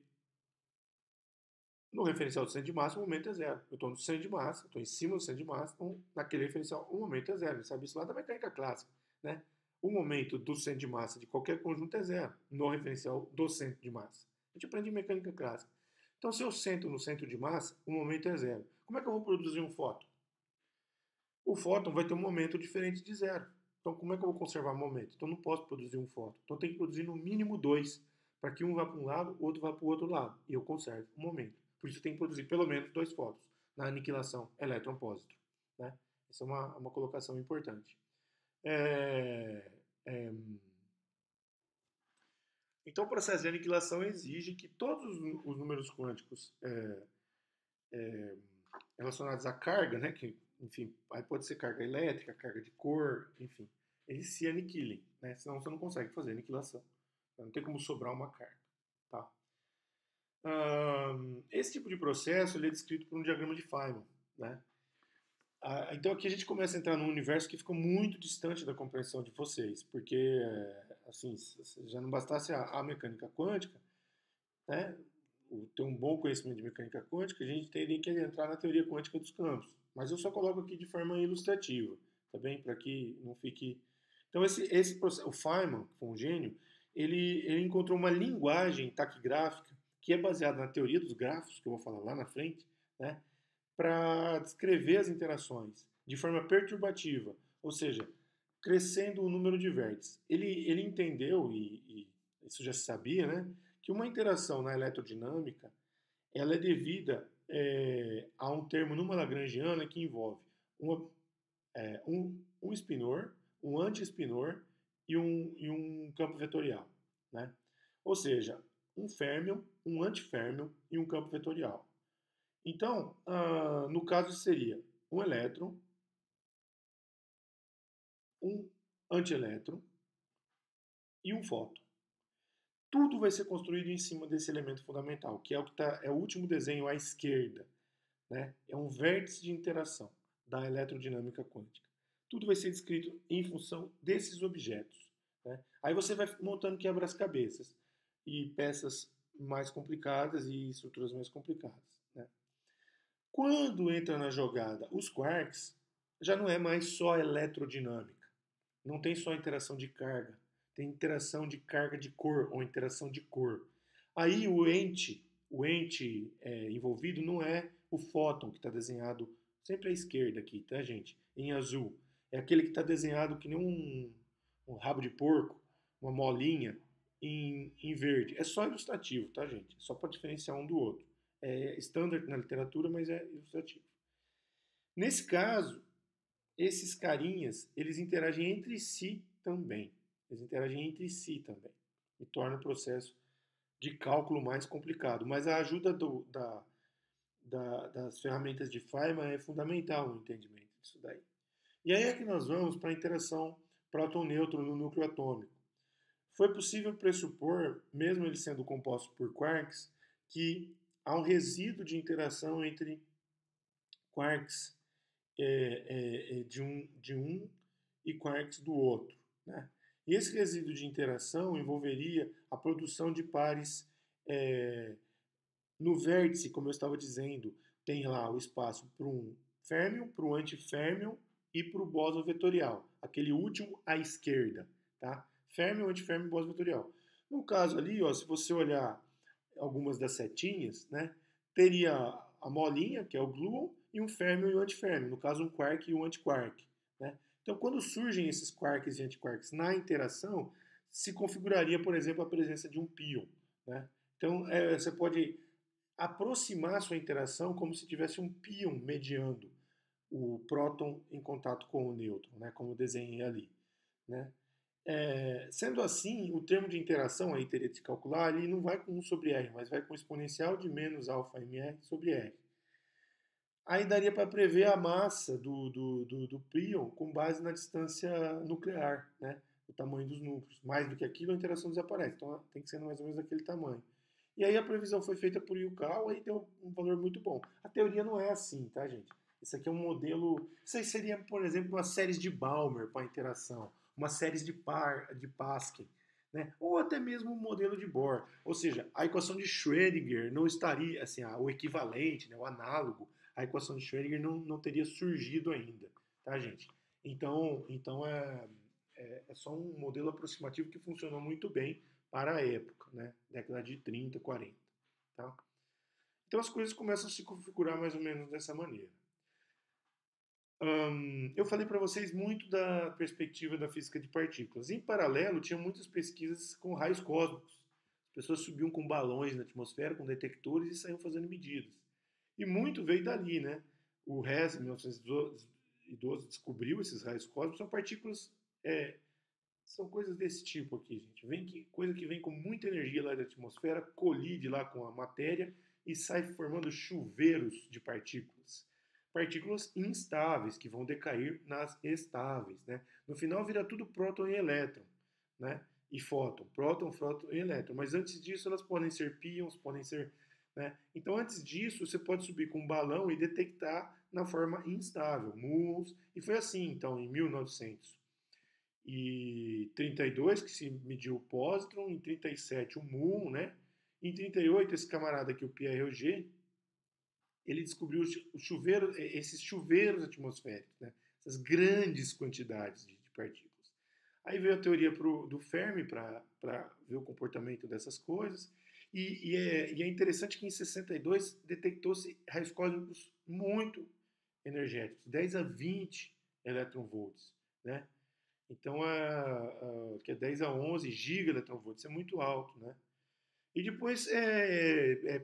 no referencial do centro de massa o momento é zero. Eu estou no centro de massa, estou em cima do centro de massa, então naquele referencial o momento é zero. A gente sabe isso lá da mecânica clássica, né? O momento do centro de massa de qualquer conjunto é zero, no referencial do centro de massa. A gente aprende em mecânica clássica. Então, se eu sento no centro de massa, o momento é zero. Como é que eu vou produzir um fóton? O fóton vai ter um momento diferente de zero. Então, como é que eu vou conservar o momento? Então, não posso produzir um fóton. Então, tem que produzir no mínimo dois, para que um vá para um lado, o outro vá para o outro lado. E eu conservo o momento. Por isso, tem que produzir pelo menos dois fótons na aniquilação elétron-pósitron. Né? Essa é uma colocação importante. É, é, então, o processo de aniquilação exige que todos os números quânticos relacionados à carga, né, que, enfim, aí pode ser carga elétrica, carga de cor, enfim, eles se aniquilem, né, senão você não consegue fazer aniquilação. Não tem como sobrar uma carga. Tá? Esse tipo de processo ele é descrito por um diagrama de Feynman. Né? Então aqui a gente começa a entrar num universo que ficou muito distante da compreensão de vocês, porque assim, se já não bastasse a mecânica quântica, né, ter um bom conhecimento de mecânica quântica, a gente teria que entrar na teoria quântica dos campos. Mas eu só coloco aqui de forma ilustrativa, tá bem? Para que não fique. Então, esse processo, o Feynman, que foi um gênio, ele encontrou uma linguagem taquigráfica que é baseada na teoria dos grafos, que eu vou falar lá na frente, né? Para descrever as interações de forma perturbativa, ou seja, crescendo o número de vértices. Ele entendeu, e isso já se sabia, né, que uma interação na eletrodinâmica ela é devida a um termo numa lagrangiana que envolve uma, um espinor, um anti-espinor e um campo vetorial. Né? Ou seja, um férmion, um antiférmion e um campo vetorial. Então, no caso seria um elétron, um antielétron e um fóton. Tudo vai ser construído em cima desse elemento fundamental, que é o que é o último desenho à esquerda. Né? É um vértice de interação da eletrodinâmica quântica. Tudo vai ser descrito em função desses objetos. Né? Aí você vai montando quebra-cabeças e peças mais complicadas e estruturas mais complicadas. Né? Quando entra na jogada os quarks, já não é mais só eletrodinâmica. Não tem só interação de carga. Tem interação de carga de cor ou interação de cor. Aí o ente envolvido não é o fóton que está desenhado sempre à esquerda aqui, tá, gente? Em azul. É aquele que está desenhado que nem um rabo de porco, uma molinha, em verde. É só ilustrativo, tá, gente? Só para diferenciar um do outro. É standard na literatura, mas é ilustrativo. Nesse caso, esses carinhas, eles interagem entre si também. Eles interagem entre si também. E torna o processo de cálculo mais complicado. Mas a ajuda das ferramentas de Feynman é fundamental no entendimento disso daí. E aí é que nós vamos para a interação próton-nêutron no núcleo atômico. Foi possível pressupor, mesmo ele sendo composto por quarks, que há um resíduo de interação entre quarks de um e quarks do outro. Né? E esse resíduo de interação envolveria a produção de pares no vértice, como eu estava dizendo, tem lá o espaço para um férmion, para o antiférmion e para o bóson vetorial, aquele último à esquerda. Tá? Férmion, antiférmion e bóson vetorial. No caso ali, ó, se você olhar algumas das setinhas, né, teria a molinha, que é o gluon, e um férmion e um antiférmion, no caso um quark e um antiquark. Né? Então, quando surgem esses quarks e antiquarks na interação, se configuraria, por exemplo, a presença de um pion. Né? Então, você pode aproximar sua interação como se tivesse um pion mediando o próton em contato com o nêutron, né? Como eu desenhei ali. Né? Sendo assim, o termo de interação aí teria de se calcular, ele não vai com 1 sobre R, mas vai com exponencial de menos alfa mr sobre R. Aí daria para prever a massa do pion com base na distância nuclear, né? O tamanho dos núcleos. Mais do que aquilo, a interação desaparece. Então tem que ser mais ou menos daquele tamanho. E aí a previsão foi feita por Yukawa e deu um valor muito bom. A teoria não é assim, tá, gente? Isso aqui é um modelo. Isso aí seria, por exemplo, uma série de Balmer para interação, uma série de Pascal, né? Ou até mesmo um modelo de Bohr. Ou seja, a equação de Schrödinger não estaria, assim, o equivalente, né, o análogo, a equação de Schrödinger não teria surgido ainda, tá, gente? Então é só um modelo aproximativo que funcionou muito bem para a época, né? Década de 30, 40. Tá? Então as coisas começam a se configurar mais ou menos dessa maneira. Eu falei para vocês muito da perspectiva da física de partículas. Em paralelo, tinha muitas pesquisas com raios cósmicos. As pessoas subiam com balões na atmosfera, com detectores e saíam fazendo medidas. E muito veio dali, né? O Hess, em 1912, descobriu esses raios cósmicos. São partículas, são coisas desse tipo aqui, gente. Coisa que vem com muita energia lá da atmosfera, colide lá com a matéria e sai formando chuveiros de partículas. Partículas instáveis que vão decair nas estáveis, né? No final vira tudo próton e elétron, né? E fóton, próton, fóton e elétron. Mas antes disso elas podem ser pions, podem ser, né? Então antes disso você pode subir com um balão e detectar na forma instável, muons. E foi assim, então, em 1932 que se mediu o pósitron, em 37 o muon, né? Em 38 esse camarada aqui, o Pierre Auger, ele descobriu esses chuveiros atmosféricos, né? Essas grandes quantidades de partículas. Aí veio a teoria do Fermi para ver o comportamento dessas coisas. E é interessante que em 62 detectou-se raios cósmicos muito energéticos, 10 a 20 eletronvolts, né? Então, que é 10 a 11 gigaeletronvolts, isso é muito alto, né? E depois,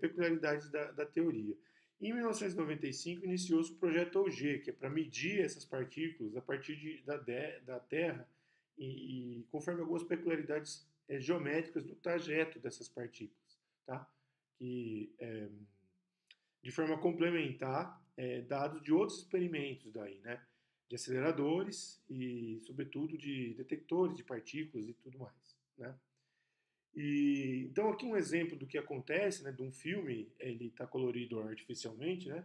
peculiaridades da teoria. Em 1995, iniciou-se o projeto Auger, que é para medir essas partículas a partir da Terra e conforme algumas peculiaridades geométricas do trajeto dessas partículas, tá? Que, de forma complementar, dados de outros experimentos daí, né? De aceleradores e, sobretudo, de detectores de partículas e tudo mais, né? Então aqui um exemplo do que acontece, né, de um filme, ele está colorido artificialmente, né?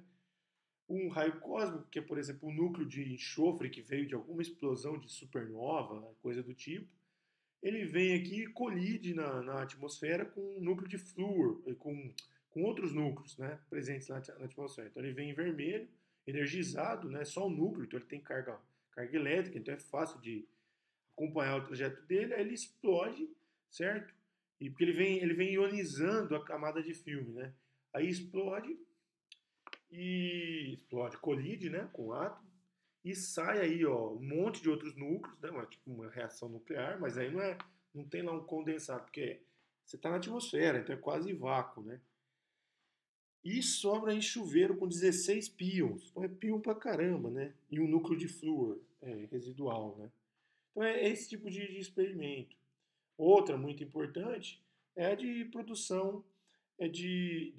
Um raio cósmico, que é, por exemplo, um núcleo de enxofre que veio de alguma explosão de supernova, coisa do tipo, ele vem aqui e colide na atmosfera com um núcleo de flúor, com outros núcleos, né, presentes na atmosfera. Então ele vem em vermelho, energizado, né, só o núcleo, então ele tem carga elétrica, então é fácil de acompanhar o trajeto dele, aí ele explode, certo? E porque ele vem ionizando a camada de filme, né? Aí explode, colide, né, com o átomo e sai aí, ó, um monte de outros núcleos, né, tipo uma reação nuclear, mas aí não tem lá um condensado, porque você está na atmosfera, então é quase vácuo, né? E sobra em chuveiro com 16 pions, então é pion pra caramba, né? E um núcleo de flúor residual, né? Então é esse tipo de experimento. Outra muito importante é a de produção de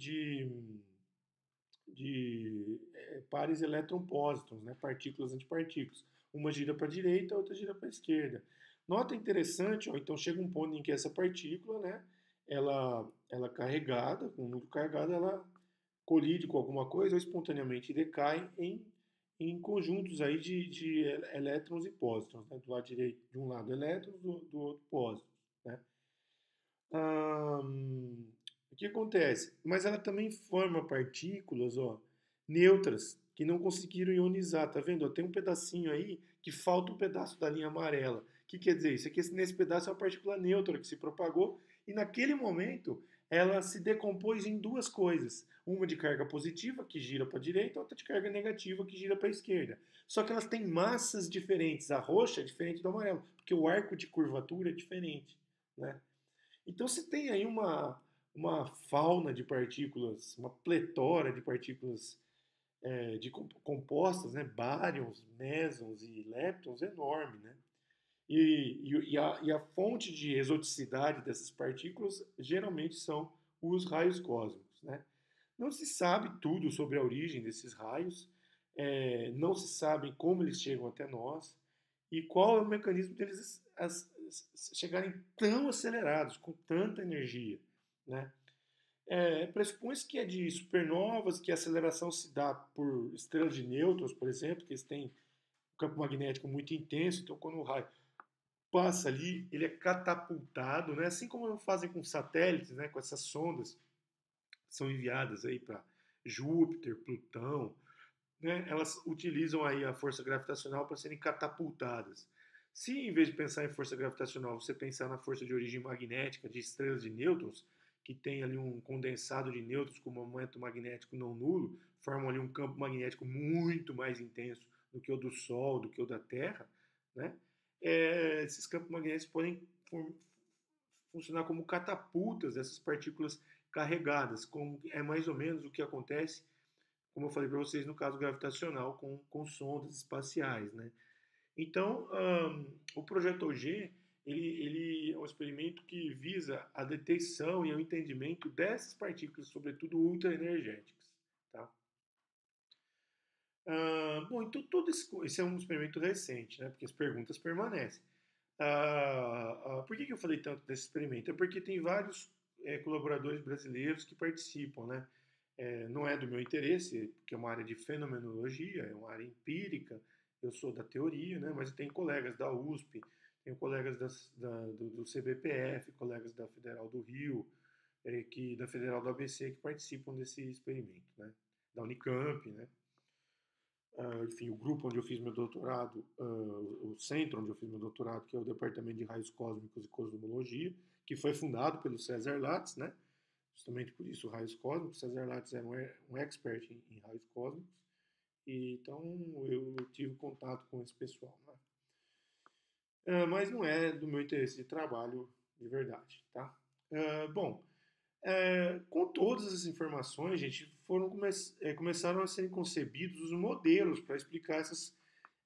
pares elétron-pósitrons, né? Partículas antipartículas. Uma gira para a direita, a outra gira para a esquerda. Nota interessante, ó, então chega um ponto em que essa partícula, né, ela carregada, com o núcleo carregado, ela colide com alguma coisa ou espontaneamente decai em conjuntos aí de elétrons e pósitrons, né? Do lado direito, de um lado elétrons, do outro pósitrons, né? O que acontece? Mas ela também forma partículas, ó, neutras que não conseguiram ionizar, tá vendo? Ó, tem um pedacinho aí que falta um pedaço da linha amarela. O que quer dizer isso? É que nesse pedaço é uma partícula neutra que se propagou e naquele momento ela se decompôs em duas coisas. Uma de carga positiva, que gira para a direita, outra de carga negativa, que gira para a esquerda. Só que elas têm massas diferentes. A roxa é diferente do amarelo, porque o arco de curvatura é diferente, né? Então você tem aí uma fauna de partículas, uma pletora de partículas compostas, né, baryons, mesons e leptons enorme, né? E a fonte de exoticidade dessas partículas geralmente são os raios cósmicos, né? Não se sabe tudo sobre a origem desses raios, não se sabe como eles chegam até nós e qual é o mecanismo deles chegarem tão acelerados, com tanta energia, né? Pressupõe-se que é de supernovas, que a aceleração se dá por estrelas de nêutrons, por exemplo, que eles têm um campo magnético muito intenso, então quando o raio passa ali, ele é catapultado, né? Assim como fazem com satélites, né? Com essas sondas que são enviadas aí para Júpiter, Plutão, né? Elas utilizam aí a força gravitacional para serem catapultadas. Se em vez de pensar em força gravitacional, você pensar na força de origem magnética de estrelas de nêutrons, que tem ali um condensado de nêutrons com momento magnético não nulo, formam ali um campo magnético muito mais intenso do que o do Sol, do que o da Terra, né? Esses campos magnéticos podem funcionar como catapultas dessas partículas carregadas, como é mais ou menos o que acontece, como eu falei para vocês, no caso gravitacional com sondas espaciais, né? Então, o projeto OG ele é um experimento que visa a detecção e o entendimento dessas partículas, sobretudo ultraenergéticas. Tá? Bom, então todo esse é um experimento recente, né? Porque as perguntas permanecem. Por que eu falei tanto desse experimento? É porque tem vários colaboradores brasileiros que participam, né? Não é do meu interesse, porque é uma área de fenomenologia, é uma área empírica, eu sou da teoria, né? Mas eu tenho colegas da USP, tenho colegas do CBPF, colegas da Federal do Rio, da Federal do ABC que participam desse experimento, né? Da Unicamp, né? Enfim, o grupo onde eu fiz meu doutorado, o centro onde eu fiz meu doutorado, que é o Departamento de Raios Cósmicos e Cosmologia, que foi fundado pelo César Lattes, né? Justamente por isso, raios cósmicos. César Lattes era um expert em raios cósmicos, e então eu tive contato com esse pessoal, né? Mas não é do meu interesse de trabalho de verdade, tá? Bom, com todas essas informações, gente, começaram a serem concebidos os modelos para explicar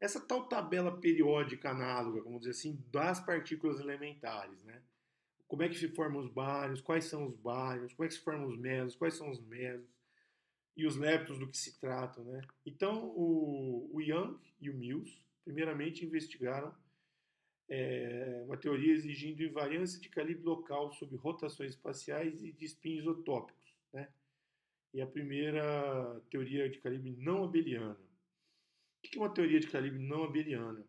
essa tal tabela periódica análoga, vamos dizer assim, das partículas elementares, né? Como é que se formam os bárions, quais são os bárions, como é que se formam os mesos, quais são os mesos, e os leptons do que se tratam, né? Então, o Young e o Mills, primeiramente, investigaram uma teoria exigindo invariância de calibre local sobre rotações espaciais e de spin isotópicos, né? E a primeira teoria de calibre não abeliano. O que é uma teoria de calibre não abeliano?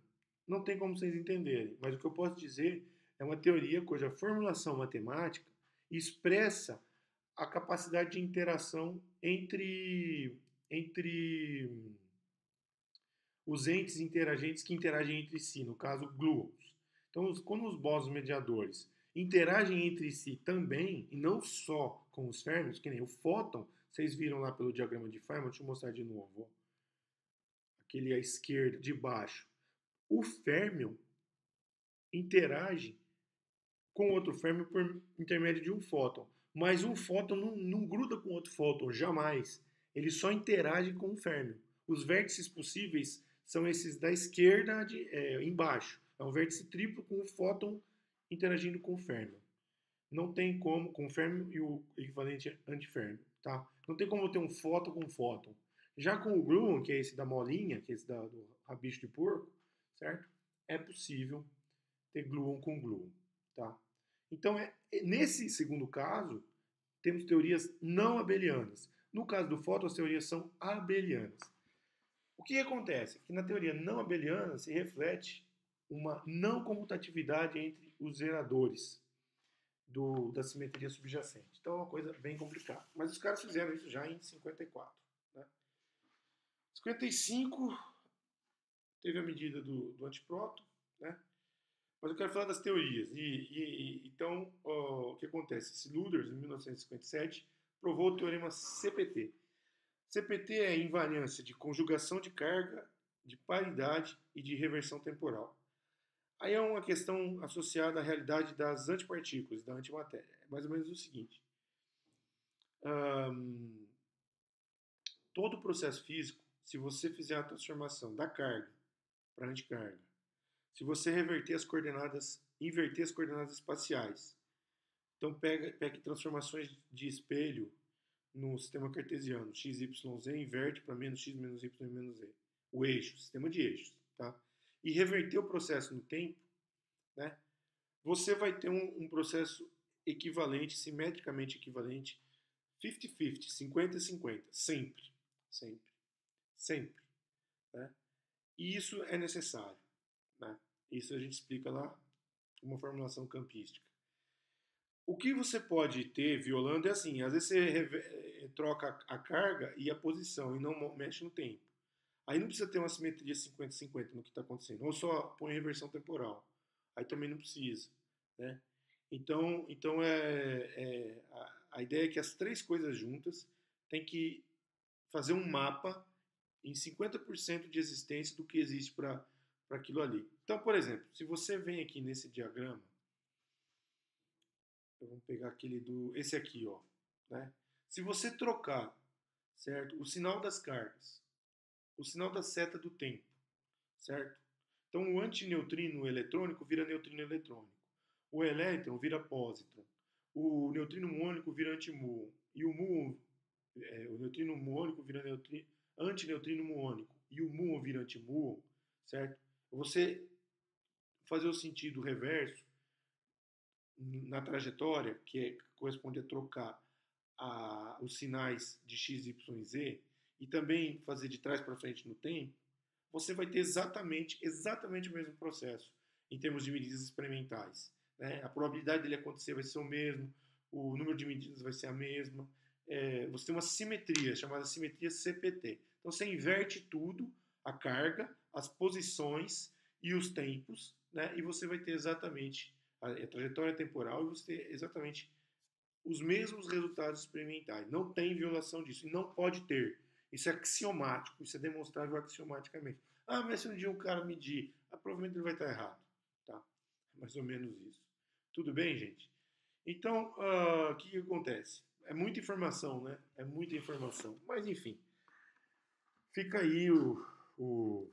Não tem como vocês entenderem, mas o que eu posso dizer é uma teoria cuja formulação matemática expressa a capacidade de interação entre os entes interagentes que interagem entre si, no caso, gluons. Então, quando os bósons mediadores interagem entre si também, e não só com os férmions, que nem o fóton, vocês viram lá pelo diagrama de Feynman, deixa eu mostrar de novo, ó, aquele à esquerda, de baixo. O férmion interage com outro férmion por intermédio de um fóton, mas um fóton não gruda com outro fóton, jamais. Ele só interage com o férmion. Os vértices possíveis são esses da esquerda embaixo. É um vértice triplo com o fóton interagindo com o férmion. Não tem como, com o férmion e o equivalente antiférmion, tá? Não tem como ter um fóton com fóton. Já com o gluon, que é esse da molinha, que é esse do rabicho de porco, certo? É possível ter gluon com gluon, tá? Então, nesse segundo caso, temos teorias não abelianas. No caso do fóton, as teorias são abelianas. O que acontece? Que na teoria não abeliana se reflete uma não comutatividade entre os geradores da simetria subjacente. Então é uma coisa bem complicada. Mas os caras fizeram isso já em 54. Né? 55 teve a medida do antipróton, né? Mas eu quero falar das teorias. Então, o que acontece? Esse Luders, em 1957, provou o teorema CPT. CPT é invariância de conjugação de carga, de paridade e de reversão temporal. Aí é uma questão associada à realidade das antipartículas, da antimatéria. É mais ou menos o seguinte. Hum, Todo processo físico, se você fizer a transformação da carga para anticarga, se você inverter as coordenadas espaciais, então pegue transformações de espelho no sistema cartesiano, x, y, z, inverte para menos x, menos y, menos z. O eixo, sistema de eixos, tá? E reverter o processo no tempo, né? Você vai ter um processo equivalente, simetricamente equivalente, 50-50, 50-50, sempre, sempre, sempre, né? E isso é necessário, né? Isso a gente explica lá, uma formulação campística. O que você pode ter violando é assim, às vezes você troca a carga e a posição e não mexe no tempo. Aí não precisa ter uma simetria 50-50 no que está acontecendo, ou só põe reversão temporal. Aí também não precisa, né? Então a ideia é que as três coisas juntas tem que fazer um mapa em 50% de existência do que existe para aquilo ali. Então, por exemplo, se você vem aqui nesse diagrama, vamos pegar esse aqui, ó, né? Se você trocar, certo, o sinal das cargas, o sinal da seta do tempo, certo? Então, o antineutrino eletrônico vira neutrino eletrônico. O elétron vira pósitron. O neutrino muônico vira antimuon. E o neutrino muônico vira antineutrino muônico. E o muon vira antimuon, certo? Você fazer o sentido reverso na trajetória, corresponde a trocar os sinais de x, y e z, e também fazer de trás para frente no tempo, você vai ter exatamente o mesmo processo em termos de medidas experimentais, né? A probabilidade dele acontecer vai ser o mesmo, o número de medidas vai ser a mesma. Você tem uma simetria, chamada simetria CPT. Então você inverte tudo, a carga, as posições e os tempos, né? E você vai ter exatamente a trajetória temporal e você ter exatamente os mesmos resultados experimentais. Não tem violação disso. E não pode ter. Isso é axiomático. Isso é demonstrável axiomaticamente. Ah, mas se um dia um cara medir, provavelmente ele vai estar errado. Tá? Mais ou menos isso. Tudo bem, gente? Então, o que acontece? É muita informação, né? É muita informação. Mas, enfim. Fica aí o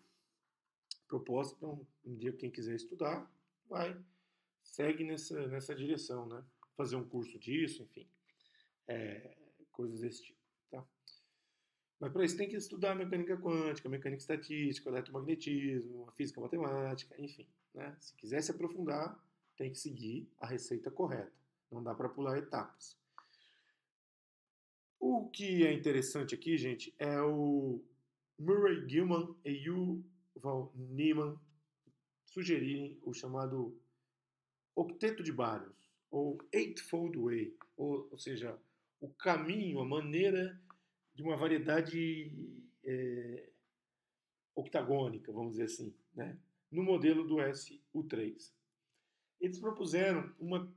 propósito para um dia quem quiser estudar, segue nessa direção, né? Fazer um curso disso, enfim. Coisas desse tipo, tá? Mas para isso tem que estudar mecânica quântica, mecânica estatística, eletromagnetismo, física matemática, enfim. Né? Se quiser se aprofundar, tem que seguir a receita correta. Não dá para pular etapas. O que é interessante aqui, gente, é o Murray Gell-Mann e Yuval Neeman sugerirem o chamado octeto de bários, ou Eightfold Way, ou seja, o caminho, a maneira de uma variedade octagônica, vamos dizer assim, né? No modelo do SU3. Eles propuseram uma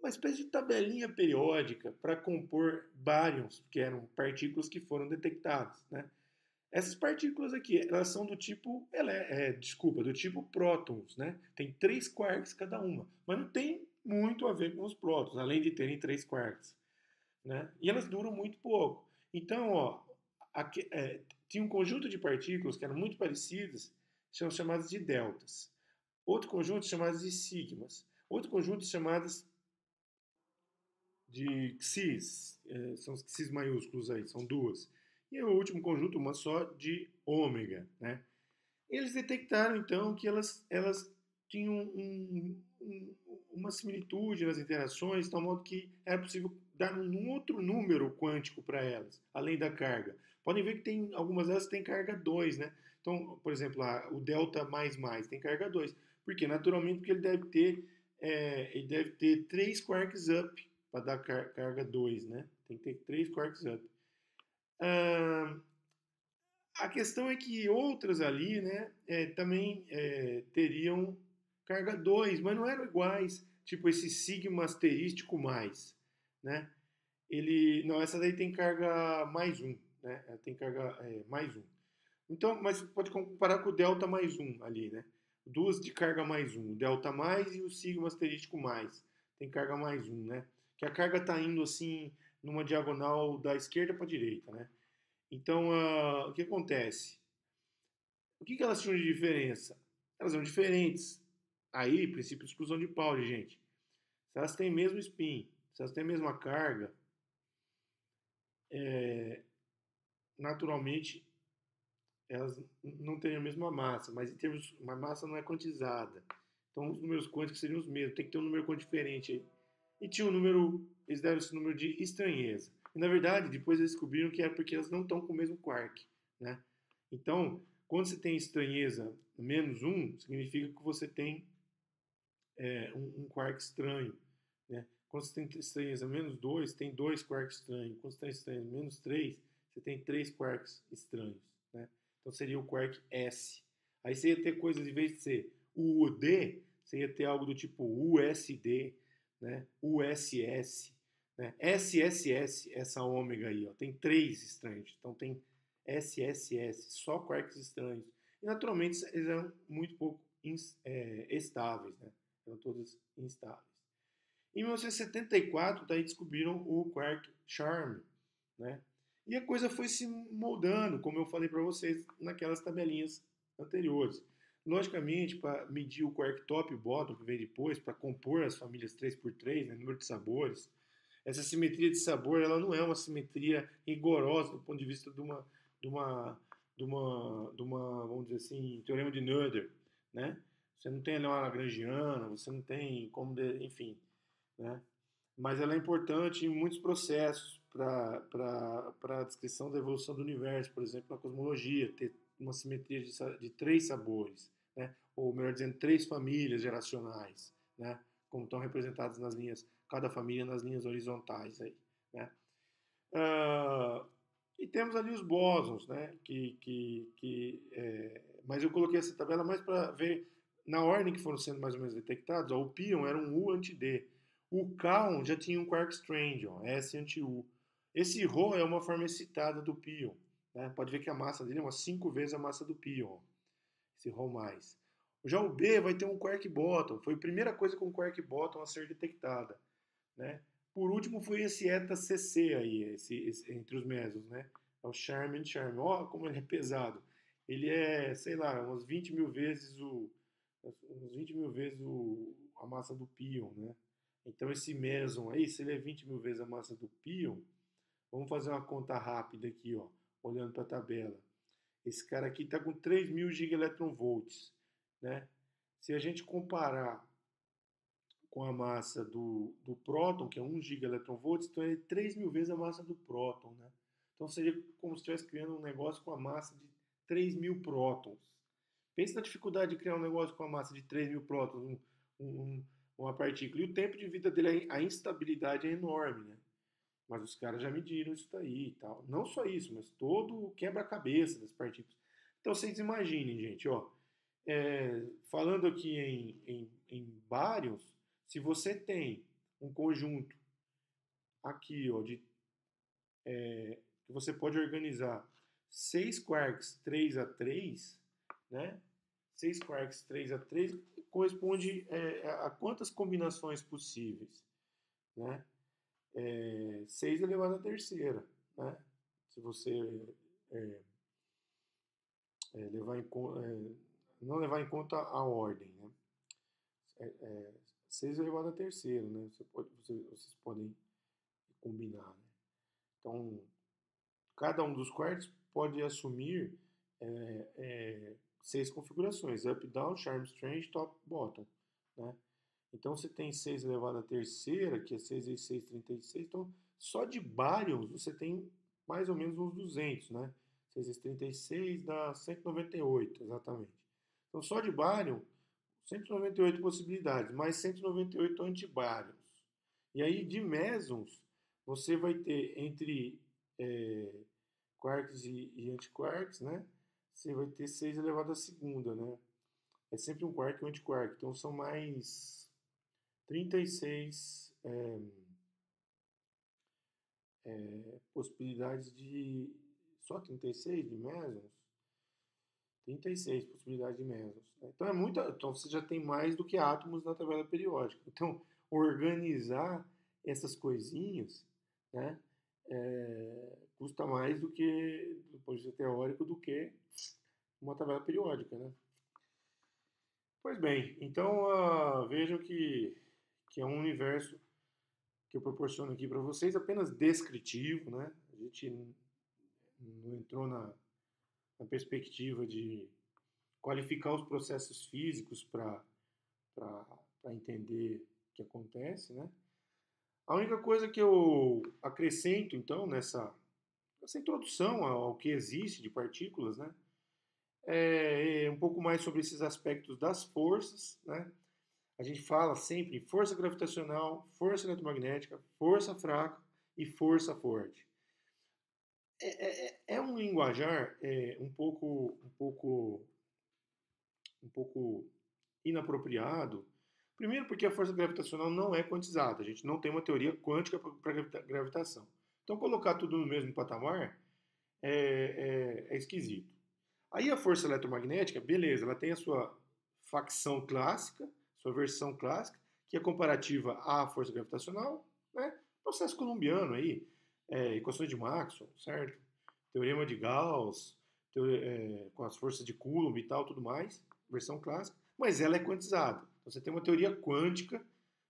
espécie de tabelinha periódica para compor bárions, que eram partículas que foram detectadas, né? Essas partículas aqui, elas são do tipo, do tipo prótons, né? Tem 3 quarks cada uma, mas não tem muito a ver com os prótons, além de terem 3 quarks, né? E elas duram muito pouco. Então, tinha um conjunto de partículas que eram muito parecidas, são chamadas de deltas. Outro conjunto chamadas de sigmas. Outro conjunto chamadas de xis, são os xis maiúsculos aí, são duas. E o último conjunto, uma só, de ômega, né? Eles detectaram, então, que elas tinham uma similitude nas interações, de tal modo que era possível dar um outro número quântico para elas, além da carga. Podem ver que tem algumas delas têm carga 2, né? Então, por exemplo, o delta mais tem carga 2. Por quê? Naturalmente, porque ele deve ter 3 quarks up para dar carga 2, né? Tem que ter 3 quarks up. A questão é que outras ali, né, também teriam carga 2, mas não eram iguais, tipo esse sigma asterístico mais, né? Essa daí tem carga mais 1, né? Ela tem carga mais 1. Então, mas você pode comparar com o delta mais 1 ali, né? Duas de carga mais 1, o delta mais e o sigma asterístico mais. Tem carga mais 1, né? Que a carga está indo assim, numa diagonal da esquerda para a direita, né? Então, o que acontece? O que elas tinham de diferença? Elas são diferentes. Aí, princípio de exclusão de Pauli, gente. Se elas têm mesmo spin, se elas têm a mesma carga, naturalmente elas não têm a mesma massa, mas em termos, uma massa não é quantizada. Então os números quânticos seriam os mesmos, tem que ter um número quântico diferente aí. E tinha um número, eles deram esse número de estranheza. E, na verdade, depois eles descobriram que era porque elas não estão com o mesmo quark, né? Então, quando você tem estranheza menos um, significa que você tem um quark estranho, né? Quando você tem estranheza menos 2, tem dois quarks estranhos. Quando você tem estranheza menos 3, você tem três quarks estranhos, né? Então seria o quark S. Aí você ia ter coisas, em vez de ser UD, você ia ter algo do tipo USD, né? USS, né? SSS, essa ômega aí, ó, tem três estranhos. Então tem SSS, só quarks estranhos. E naturalmente eles eram muito pouco estáveis, né? Eram todas instáveis. Em 1974, daí descobriram o quark charm, né? E a coisa foi se moldando, como eu falei para vocês naquelas tabelinhas anteriores. Logicamente, para medir o quark top e bottom, que vem depois, para compor as famílias 3x3, né, número de sabores, essa simetria de sabor ela não é uma simetria rigorosa do ponto de vista de uma vamos dizer assim, teorema de Noether, né? Você não tem anel lagrangiano, você não tem enfim, né? Mas ela é importante em muitos processos para a descrição da evolução do universo, por exemplo, na cosmologia, ter uma simetria de três sabores, né? Ou melhor dizendo, três famílias geracionais, né? Como estão representadas nas linhas, cada família nas linhas horizontais aí, né? Ah, e temos ali os bósons, né? Mas eu coloquei essa tabela mais para ver na ordem que foram sendo mais ou menos detectados. Ó, o pion era um U anti-D. O kaon já tinha um quark strange, ó, S anti-U. Esse Rho é uma forma excitada do pion. Né? Pode ver que a massa dele é umas 5 vezes a massa do pion. Esse Rho mais. Já o B vai ter um quark bottom. Foi a primeira coisa com quark bottom a ser detectada, né? Por último foi esse eta CC aí, entre os mesos, né? É o Charmin Charmin. Ó, como ele é pesado. Ele é, sei lá, umas 20 mil vezes a massa do pion, né? Então esse meson aí, se ele é 20 mil vezes a massa do pion, vamos fazer uma conta rápida aqui, ó, olhando para a tabela. Esse cara aqui está com 3.000 gigaelectronvolts, né? Se a gente comparar com a massa do próton, que é 1 gigaelectronvolts, então ele é 3.000 vezes a massa do próton, né? Então seria como se estivesse criando um negócio com a massa de 3.000 prótons. Pense na dificuldade de criar um negócio com a massa de 3.000 prótons, uma partícula. E o tempo de vida dele, a instabilidade é enorme, né? Mas os caras já mediram isso daí e tal. Não só isso, mas todo o quebra-cabeça das partículas. Então vocês imaginem, gente, ó, falando aqui em bárions, se você tem um conjunto aqui, ó, que você pode organizar 6 quarks 3 a 3, né? 6 quarks 3 a 3 corresponde a quantas combinações possíveis, né? 6 elevado à terceira, né? Se você é, levar não levar em conta a ordem, né? É, é, 6 elevado à terceira, né? Vocês podem combinar, né? Então, cada um dos quartos pode assumir seis configurações: up, down, charm, strange, top, bottom, né? Então você tem 6 elevado à terceira, que é 6 vezes 6, 36. Então, só de baryons você tem mais ou menos uns 200, né? 6 vezes 36 dá 198, exatamente. Então, só de báryon, 198 possibilidades, mais 198 antibárions. E aí, de mesons, você vai ter entre quarks e antiquarks, né? Você vai ter 6 elevado à segunda, né? É sempre um quark e um antiquark. Então, são mais 36 possibilidades de. Só 36 de mesons? 36 possibilidades de mesons. Então é muito. Então você já tem mais do que átomos na tabela periódica. Então, organizar essas coisinhas, né, custa mais do ponto de vista teórico do que uma tabela periódica, né? Pois bem, então vejam que é um universo que eu proporciono aqui para vocês apenas descritivo, né? A gente não entrou na perspectiva de qualificar os processos físicos para entender o que acontece, né? A única coisa que eu acrescento, então, nessa introdução ao que existe de partículas, né, é um pouco mais sobre esses aspectos das forças, né? A gente fala sempre em força gravitacional, força eletromagnética, força fraca e força forte. É um linguajar um pouco inapropriado. Primeiro, porque a força gravitacional não é quantizada. A gente não tem uma teoria quântica para gravitação. Então, colocar tudo no mesmo patamar é esquisito. Aí a força eletromagnética, beleza, ela tem a sua facção clássica, sua versão clássica, que é comparativa à força gravitacional, né? Processo colombiano aí, equações de Maxwell, certo? Teorema de Gauss, com as forças de Coulomb e tal, tudo mais, versão clássica, mas ela é quantizada. Então você tem uma teoria quântica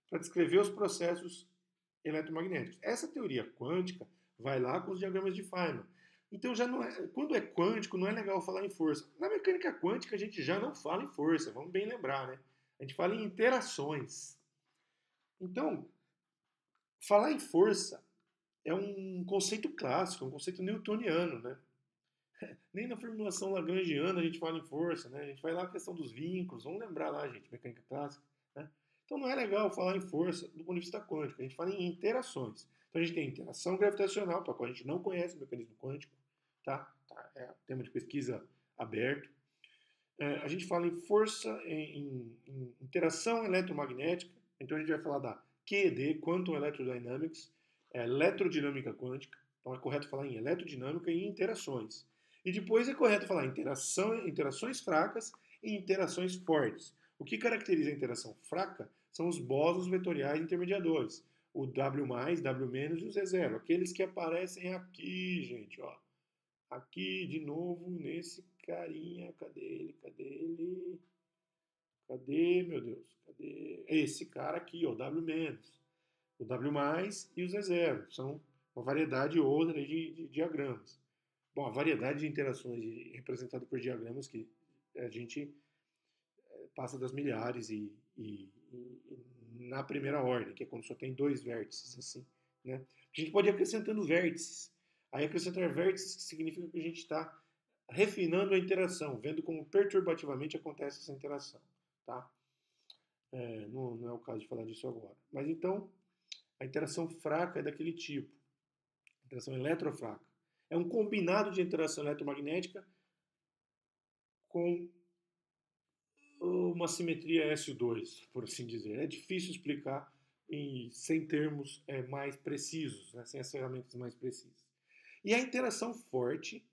para descrever os processos eletromagnéticos. Essa teoria quântica vai lá com os diagramas de Feynman. Então já não é, quando é quântico, não é legal falar em força. Na mecânica quântica a gente já não fala em força, vamos bem lembrar, né? A gente fala em interações. Então, falar em força é um conceito clássico, um conceito newtoniano, né? Nem na formulação lagrangiana a gente fala em força, né? A gente vai lá na questão dos vínculos, vamos lembrar lá, gente, mecânica clássica, né? Então não é legal falar em força do ponto de vista quântico, a gente fala em interações. Então a gente tem interação gravitacional, para a qual a gente não conhece o mecanismo quântico, tá? É tema de pesquisa aberto. A gente fala em força, em interação eletromagnética, então a gente vai falar da QED, Quantum Electrodynamics, eletrodinâmica quântica, então é correto falar em eletrodinâmica e interações. E depois é correto falar em interações fracas e interações fortes. O que caracteriza a interação fraca são os bósons vetoriais intermediadores, o W+, W- e o Z0, aqueles que aparecem aqui, gente, ó. Aqui, de novo, nesse carinha. Cadê ele? Cadê ele? Cadê, meu Deus? Cadê? Esse cara aqui, ó, W-. O W- e o Z0. São uma variedade outra de diagramas. Bom, a variedade de interações representada por diagramas que a gente passa das milhares e na primeira ordem, que é quando só tem dois vértices, assim, né? A gente pode ir acrescentando vértices. Aí acrescentar vértices significa que a gente está refinando a interação, vendo como perturbativamente acontece essa interação, tá? Não é o caso de falar disso agora. Mas então, a interação fraca é daquele tipo, interação eletrofraca. É um combinado de interação eletromagnética com uma simetria S2, por assim dizer. É difícil explicar sem termos mais precisos, né, sem as ferramentas mais precisas. E a interação forte,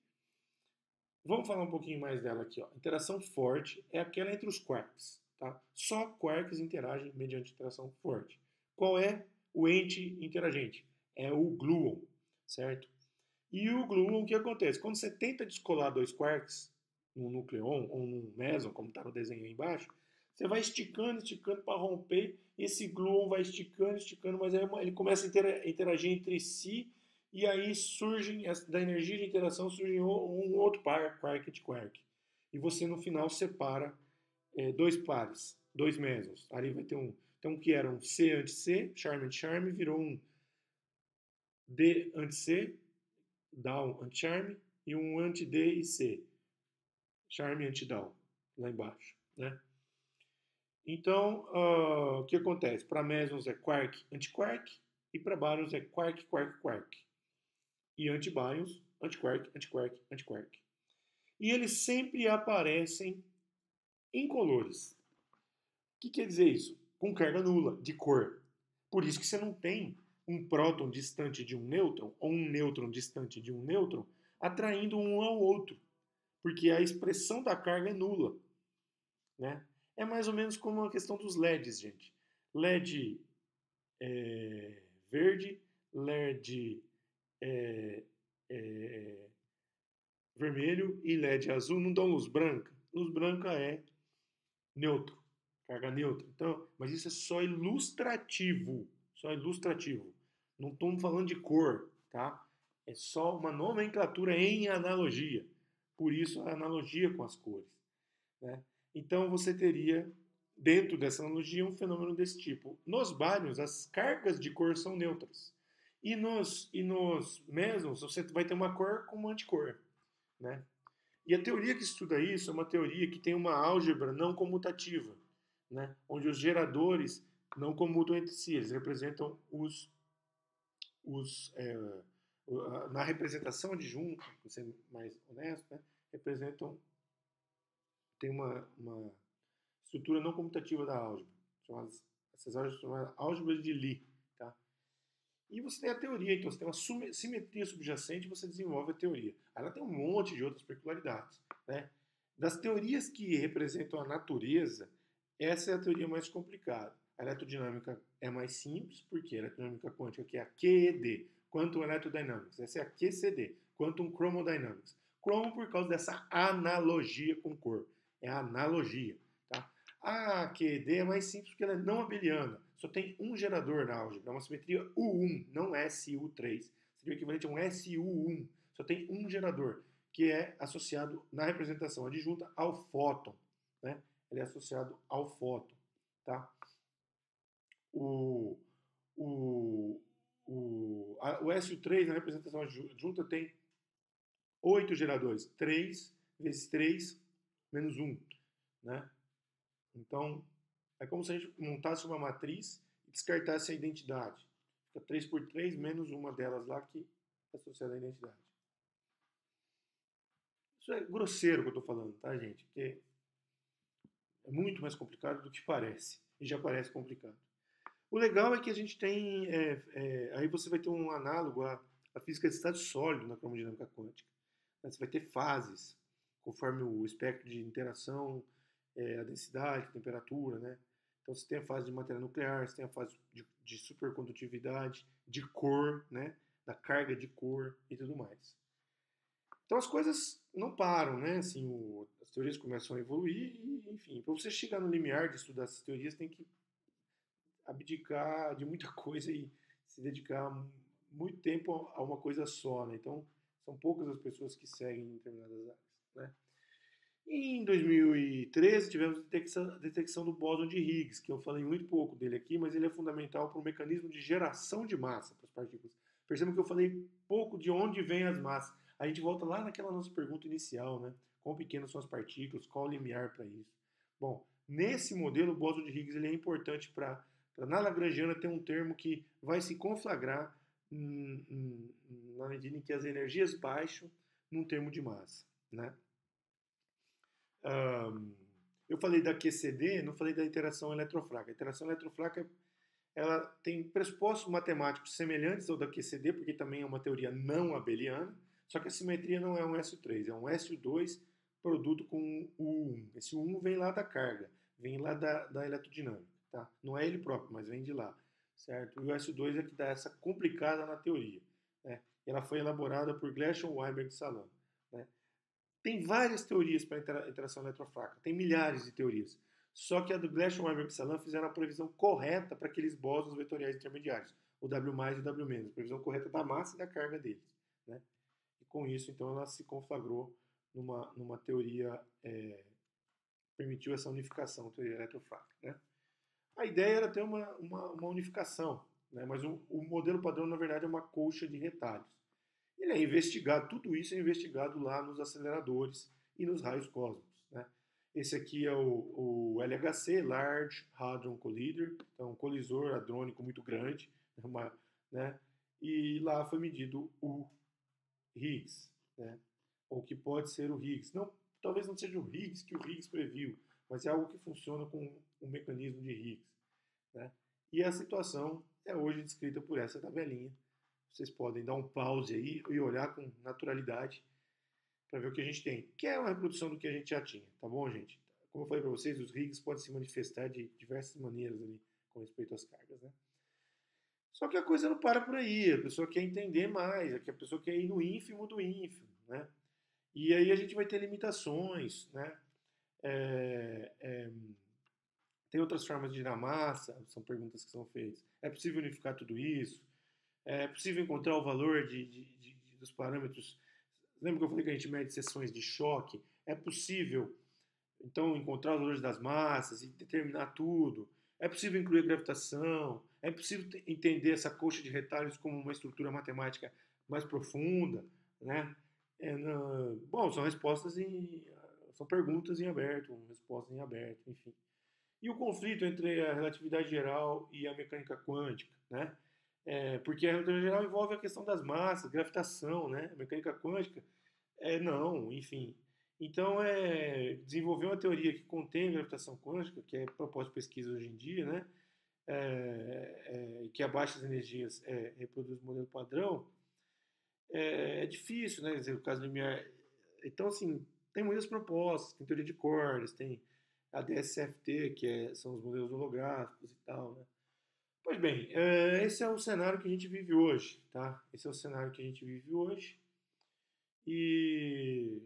vamos falar um pouquinho mais dela aqui. Ó. A interação forte é aquela entre os quarks. Tá? Só quarks interagem mediante interação forte. Qual é o ente interagente? É o gluon, certo? E o gluon, o que acontece? Quando você tenta descolar dois quarks, num nucleon ou num meson, como está no desenho aí embaixo, você vai esticando, esticando para romper, e esse gluon vai esticando, esticando, mas aí ele começa a interagir entre si, e aí surge, da energia de interação, surge um outro par, quark antiquark. E você no final separa dois pares, dois mesons. Ali vai ter então que era um C anti-C, charme anti-charme, virou um D anti-C, down anti-charme, e um anti-D e C, charme anti-down, lá embaixo, né? Então, o que acontece? Para mesons é quark antiquark, e para baryons é quark, quark, quark. E antibaryons, antiquark, antiquark, antiquark. E eles sempre aparecem incolores. O que quer dizer isso? Com carga nula, de cor. Por isso que você não tem um próton distante de um nêutron ou um nêutron distante de um nêutron atraindo um ao outro, porque a expressão da carga é nula, né? É mais ou menos como a questão dos LEDs, gente. LED verde, LED vermelho e LED azul não dão luz branca. Luz branca é neutro, carga neutra. Então, mas isso é só ilustrativo, só ilustrativo. Não estamos falando de cor, tá? É só uma nomenclatura em analogia. Por isso a analogia com as cores, né? Então você teria dentro dessa analogia, um fenômeno desse tipo. Nos bárions, as cargas de cor são neutras. E nos mesons, você vai ter uma cor com uma anticor. Né? E a teoria que estuda isso é uma teoria que tem uma álgebra não comutativa, né? Onde os geradores não comutam entre si, eles representam os na representação adjunta, para ser mais honesto, né? Representam, tem uma estrutura não comutativa da álgebra, essas álgebras chamadas álgebras de Lie. Tá? E você tem a teoria, então você tem uma simetria subjacente e você desenvolve a teoria. Ela tem um monte de outras peculiaridades. Né? Das teorias que representam a natureza, essa é a teoria mais complicada. A eletrodinâmica é mais simples, porque a eletrodinâmica quântica, que é a QED, Quantum Electrodynamics, essa é a QCD, Quantum Chromodynamics. Cromo por causa dessa analogia com cor. É a analogia. Tá? A QED é mais simples porque ela é não abeliana. Só tem um gerador na álgebra. É uma simetria U1, não SU3. Seria o equivalente a um SU1. Só tem um gerador, que é associado na representação adjunta ao fóton. Né? Ele é associado ao fóton. Tá? O SU3 na representação adjunta tem 8 geradores. 3 vezes 3 menos 1. Né? Então, é como se a gente montasse uma matriz e descartasse a identidade. Fica 3 por 3 menos uma delas lá que é associada à identidade. Isso é grosseiro que eu estou falando, tá, gente? Porque é muito mais complicado do que parece. E já parece complicado. O legal é que a gente tem... aí você vai ter um análogo à física de estado sólido na cromodinâmica quântica. Você vai ter fases, conforme o espectro de interação, a densidade, a temperatura, né? Então você tem a fase de matéria nuclear, você tem a fase de supercondutividade, de cor, né? Da carga de cor e tudo mais. Então as coisas não param, né? Assim, as teorias começam a evoluir e, enfim, para você chegar no limiar de estudar essas teorias, tem que abdicar de muita coisa e se dedicar muito tempo a uma coisa só, né? Então são poucas as pessoas que seguem em determinadas áreas, né? Em 2013, tivemos a detecção do bóson de Higgs, que eu falei muito pouco dele aqui, mas ele é fundamental para o mecanismo de geração de massa para as partículas. Percebam que eu falei pouco de onde vêm as massas. A gente volta lá naquela nossa pergunta inicial, né? Quão pequenas são as partículas, qual o limiar para isso. Bom, nesse modelo, o bóson de Higgs ele é importante para na Lagrangiana ter um termo que vai se conflagrar na medida em que as energias baixam num termo de massa, né? Eu falei da QCD, não falei da interação eletrofraca. A interação eletrofraca ela tem pressupostos matemáticos semelhantes ao da QCD, porque também é uma teoria não abeliana, só que a simetria não é um SU3, é um SU2 produto com U1. Esse U1 vem lá da carga, vem lá da eletrodinâmica. Tá? Não é ele próprio, mas vem de lá. Certo? E o SU2 é que dá essa complicada na teoria. Né? Ela foi elaborada por Gleason, Weinberg e Salam. Né? Tem várias teorias para interação eletrofraca, tem milhares de teorias. Só que a do Gleason, Weinberg e Salam fizeram a previsão correta para aqueles bósons vetoriais intermediários, o W+, e o W-, a previsão correta da massa e da carga deles. Né? E com isso, então, ela se conflagrou numa teoria, permitiu essa unificação, teoria eletrofraca. Né? A ideia era ter uma unificação, né? Mas o modelo padrão, na verdade, é uma colcha de retalhos. Ele é investigado, tudo isso é investigado lá nos aceleradores e nos raios cósmicos. Né? Esse aqui é o LHC, Large Hadron Collider, então um colisor hadrônico muito grande, né? E lá foi medido o Higgs, né? Ou que pode ser o Higgs. Não, talvez não seja o Higgs que o Higgs previu, mas é algo que funciona com o mecanismo de Higgs. Né? E a situação é hoje descrita por essa tabelinha. Vocês podem dar um pause aí e olhar com naturalidade para ver o que a gente tem, que é uma reprodução do que a gente já tinha, tá bom, gente? Como eu falei para vocês, os Higgs podem se manifestar de diversas maneiras ali com respeito às cargas, né? Só que a coisa não para por aí, a pessoa quer entender mais, a pessoa quer ir no ínfimo do ínfimo, né? E aí a gente vai ter limitações, né? Tem outras formas de girar massa, são perguntas que são feitas. É possível unificar tudo isso? É possível encontrar o valor dos parâmetros? Lembra que eu falei que a gente mede seções de choque? É possível Então, encontrar os valores das massas e determinar tudo. É possível incluir a gravitação, é possível entender essa coxa de retalhos como uma estrutura matemática mais profunda, né? Bom, são respostas são perguntas em aberto, respostas em aberto, enfim. E o conflito entre a relatividade geral e a mecânica quântica, né? Porque a relatividade geral envolve a questão das massas, gravitação, né? A mecânica quântica, não, enfim. Então, desenvolver uma teoria que contém a gravitação quântica, que é proposta de pesquisa hoje em dia, né? Que a baixas energias reproduz o modelo padrão, é difícil, né? Quer dizer, o caso limiar. Então, assim, tem muitas propostas, tem teoria de cordas, tem a DSFT, são os modelos holográficos e tal, né? Pois bem, esse é o cenário que a gente vive hoje, tá? Esse é o cenário que a gente vive hoje e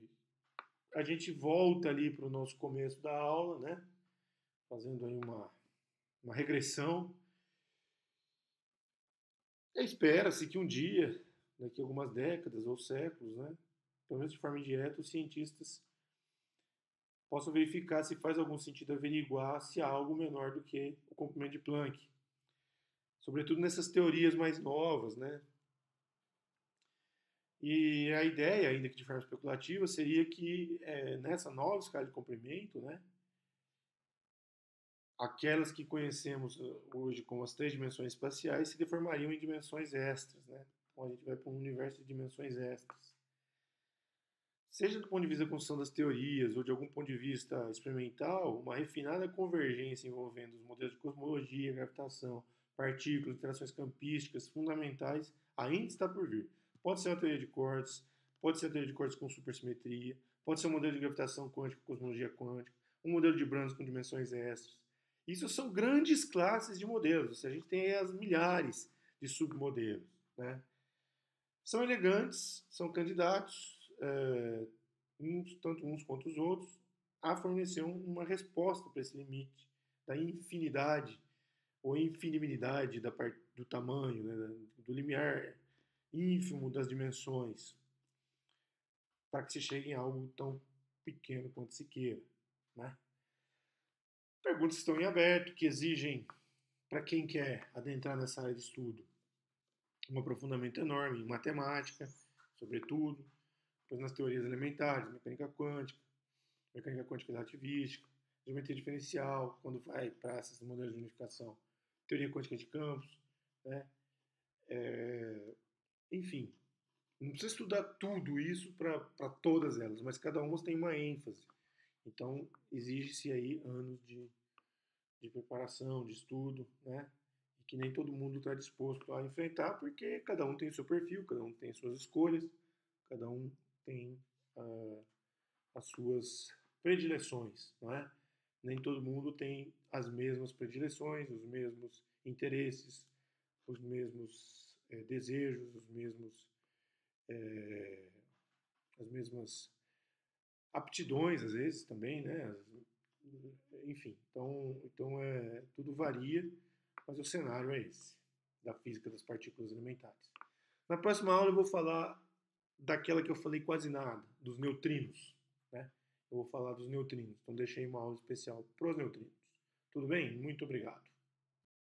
a gente volta ali para o nosso começo da aula, né? Fazendo aí uma regressão. Espera-se que um dia, daqui a algumas décadas ou séculos, né? Pelo menos de forma indireta, os cientistas possam verificar se faz algum sentido averiguar se há algo menor do que o comprimento de Planck. Sobretudo nessas teorias mais novas, né? E a ideia, ainda que de forma especulativa, seria que nessa nova escala de comprimento, né, aquelas que conhecemos hoje como as três dimensões espaciais se deformariam em dimensões extras. Né? Então a gente vai para um universo de dimensões extras. Seja do ponto de vista da construção das teorias ou de algum ponto de vista experimental, uma refinada convergência envolvendo os modelos de cosmologia, gravitação, partículas, interações campísticas fundamentais ainda está por vir. Pode ser uma teoria de cordas, pode ser a teoria de cordas com supersimetria, pode ser um modelo de gravitação quântica com cosmologia quântica, um modelo de Browns com dimensões extras. Isso são grandes classes de modelos, a gente tem as milhares de submodelos. Né? São elegantes, são candidatos, tanto uns quanto os outros, a fornecer uma resposta para esse limite da infinidade ou infinimidade do tamanho, né, do limiar ínfimo das dimensões, para que se chegue em algo tão pequeno quanto se queira. Né? Perguntas que estão em aberto, que exigem, para quem quer adentrar nessa área de estudo, um aprofundamento enorme em matemática, sobretudo, depois nas teorias elementares, mecânica quântica relativística, geometria diferencial, quando vai para esses modelos de unificação, teoria quântica de campos, né? Enfim, não precisa estudar tudo isso para todas elas, mas cada uma tem uma ênfase. Então, exige-se aí anos de preparação, de estudo, né? E que nem todo mundo está disposto a enfrentar, porque cada um tem seu perfil, cada um tem suas escolhas, cada um tem as suas predileções, não é? Nem todo mundo tem as mesmas predileções, os mesmos interesses, os mesmos desejos, as mesmas aptidões, às vezes, também, né? Enfim, então tudo varia, mas o cenário é esse, da física das partículas elementares. Na próxima aula eu vou falar daquela que eu falei quase nada, dos neutrinos, né? Eu vou falar dos neutrinos, então deixei uma aula especial para os neutrinos. Tudo bem? Muito obrigado.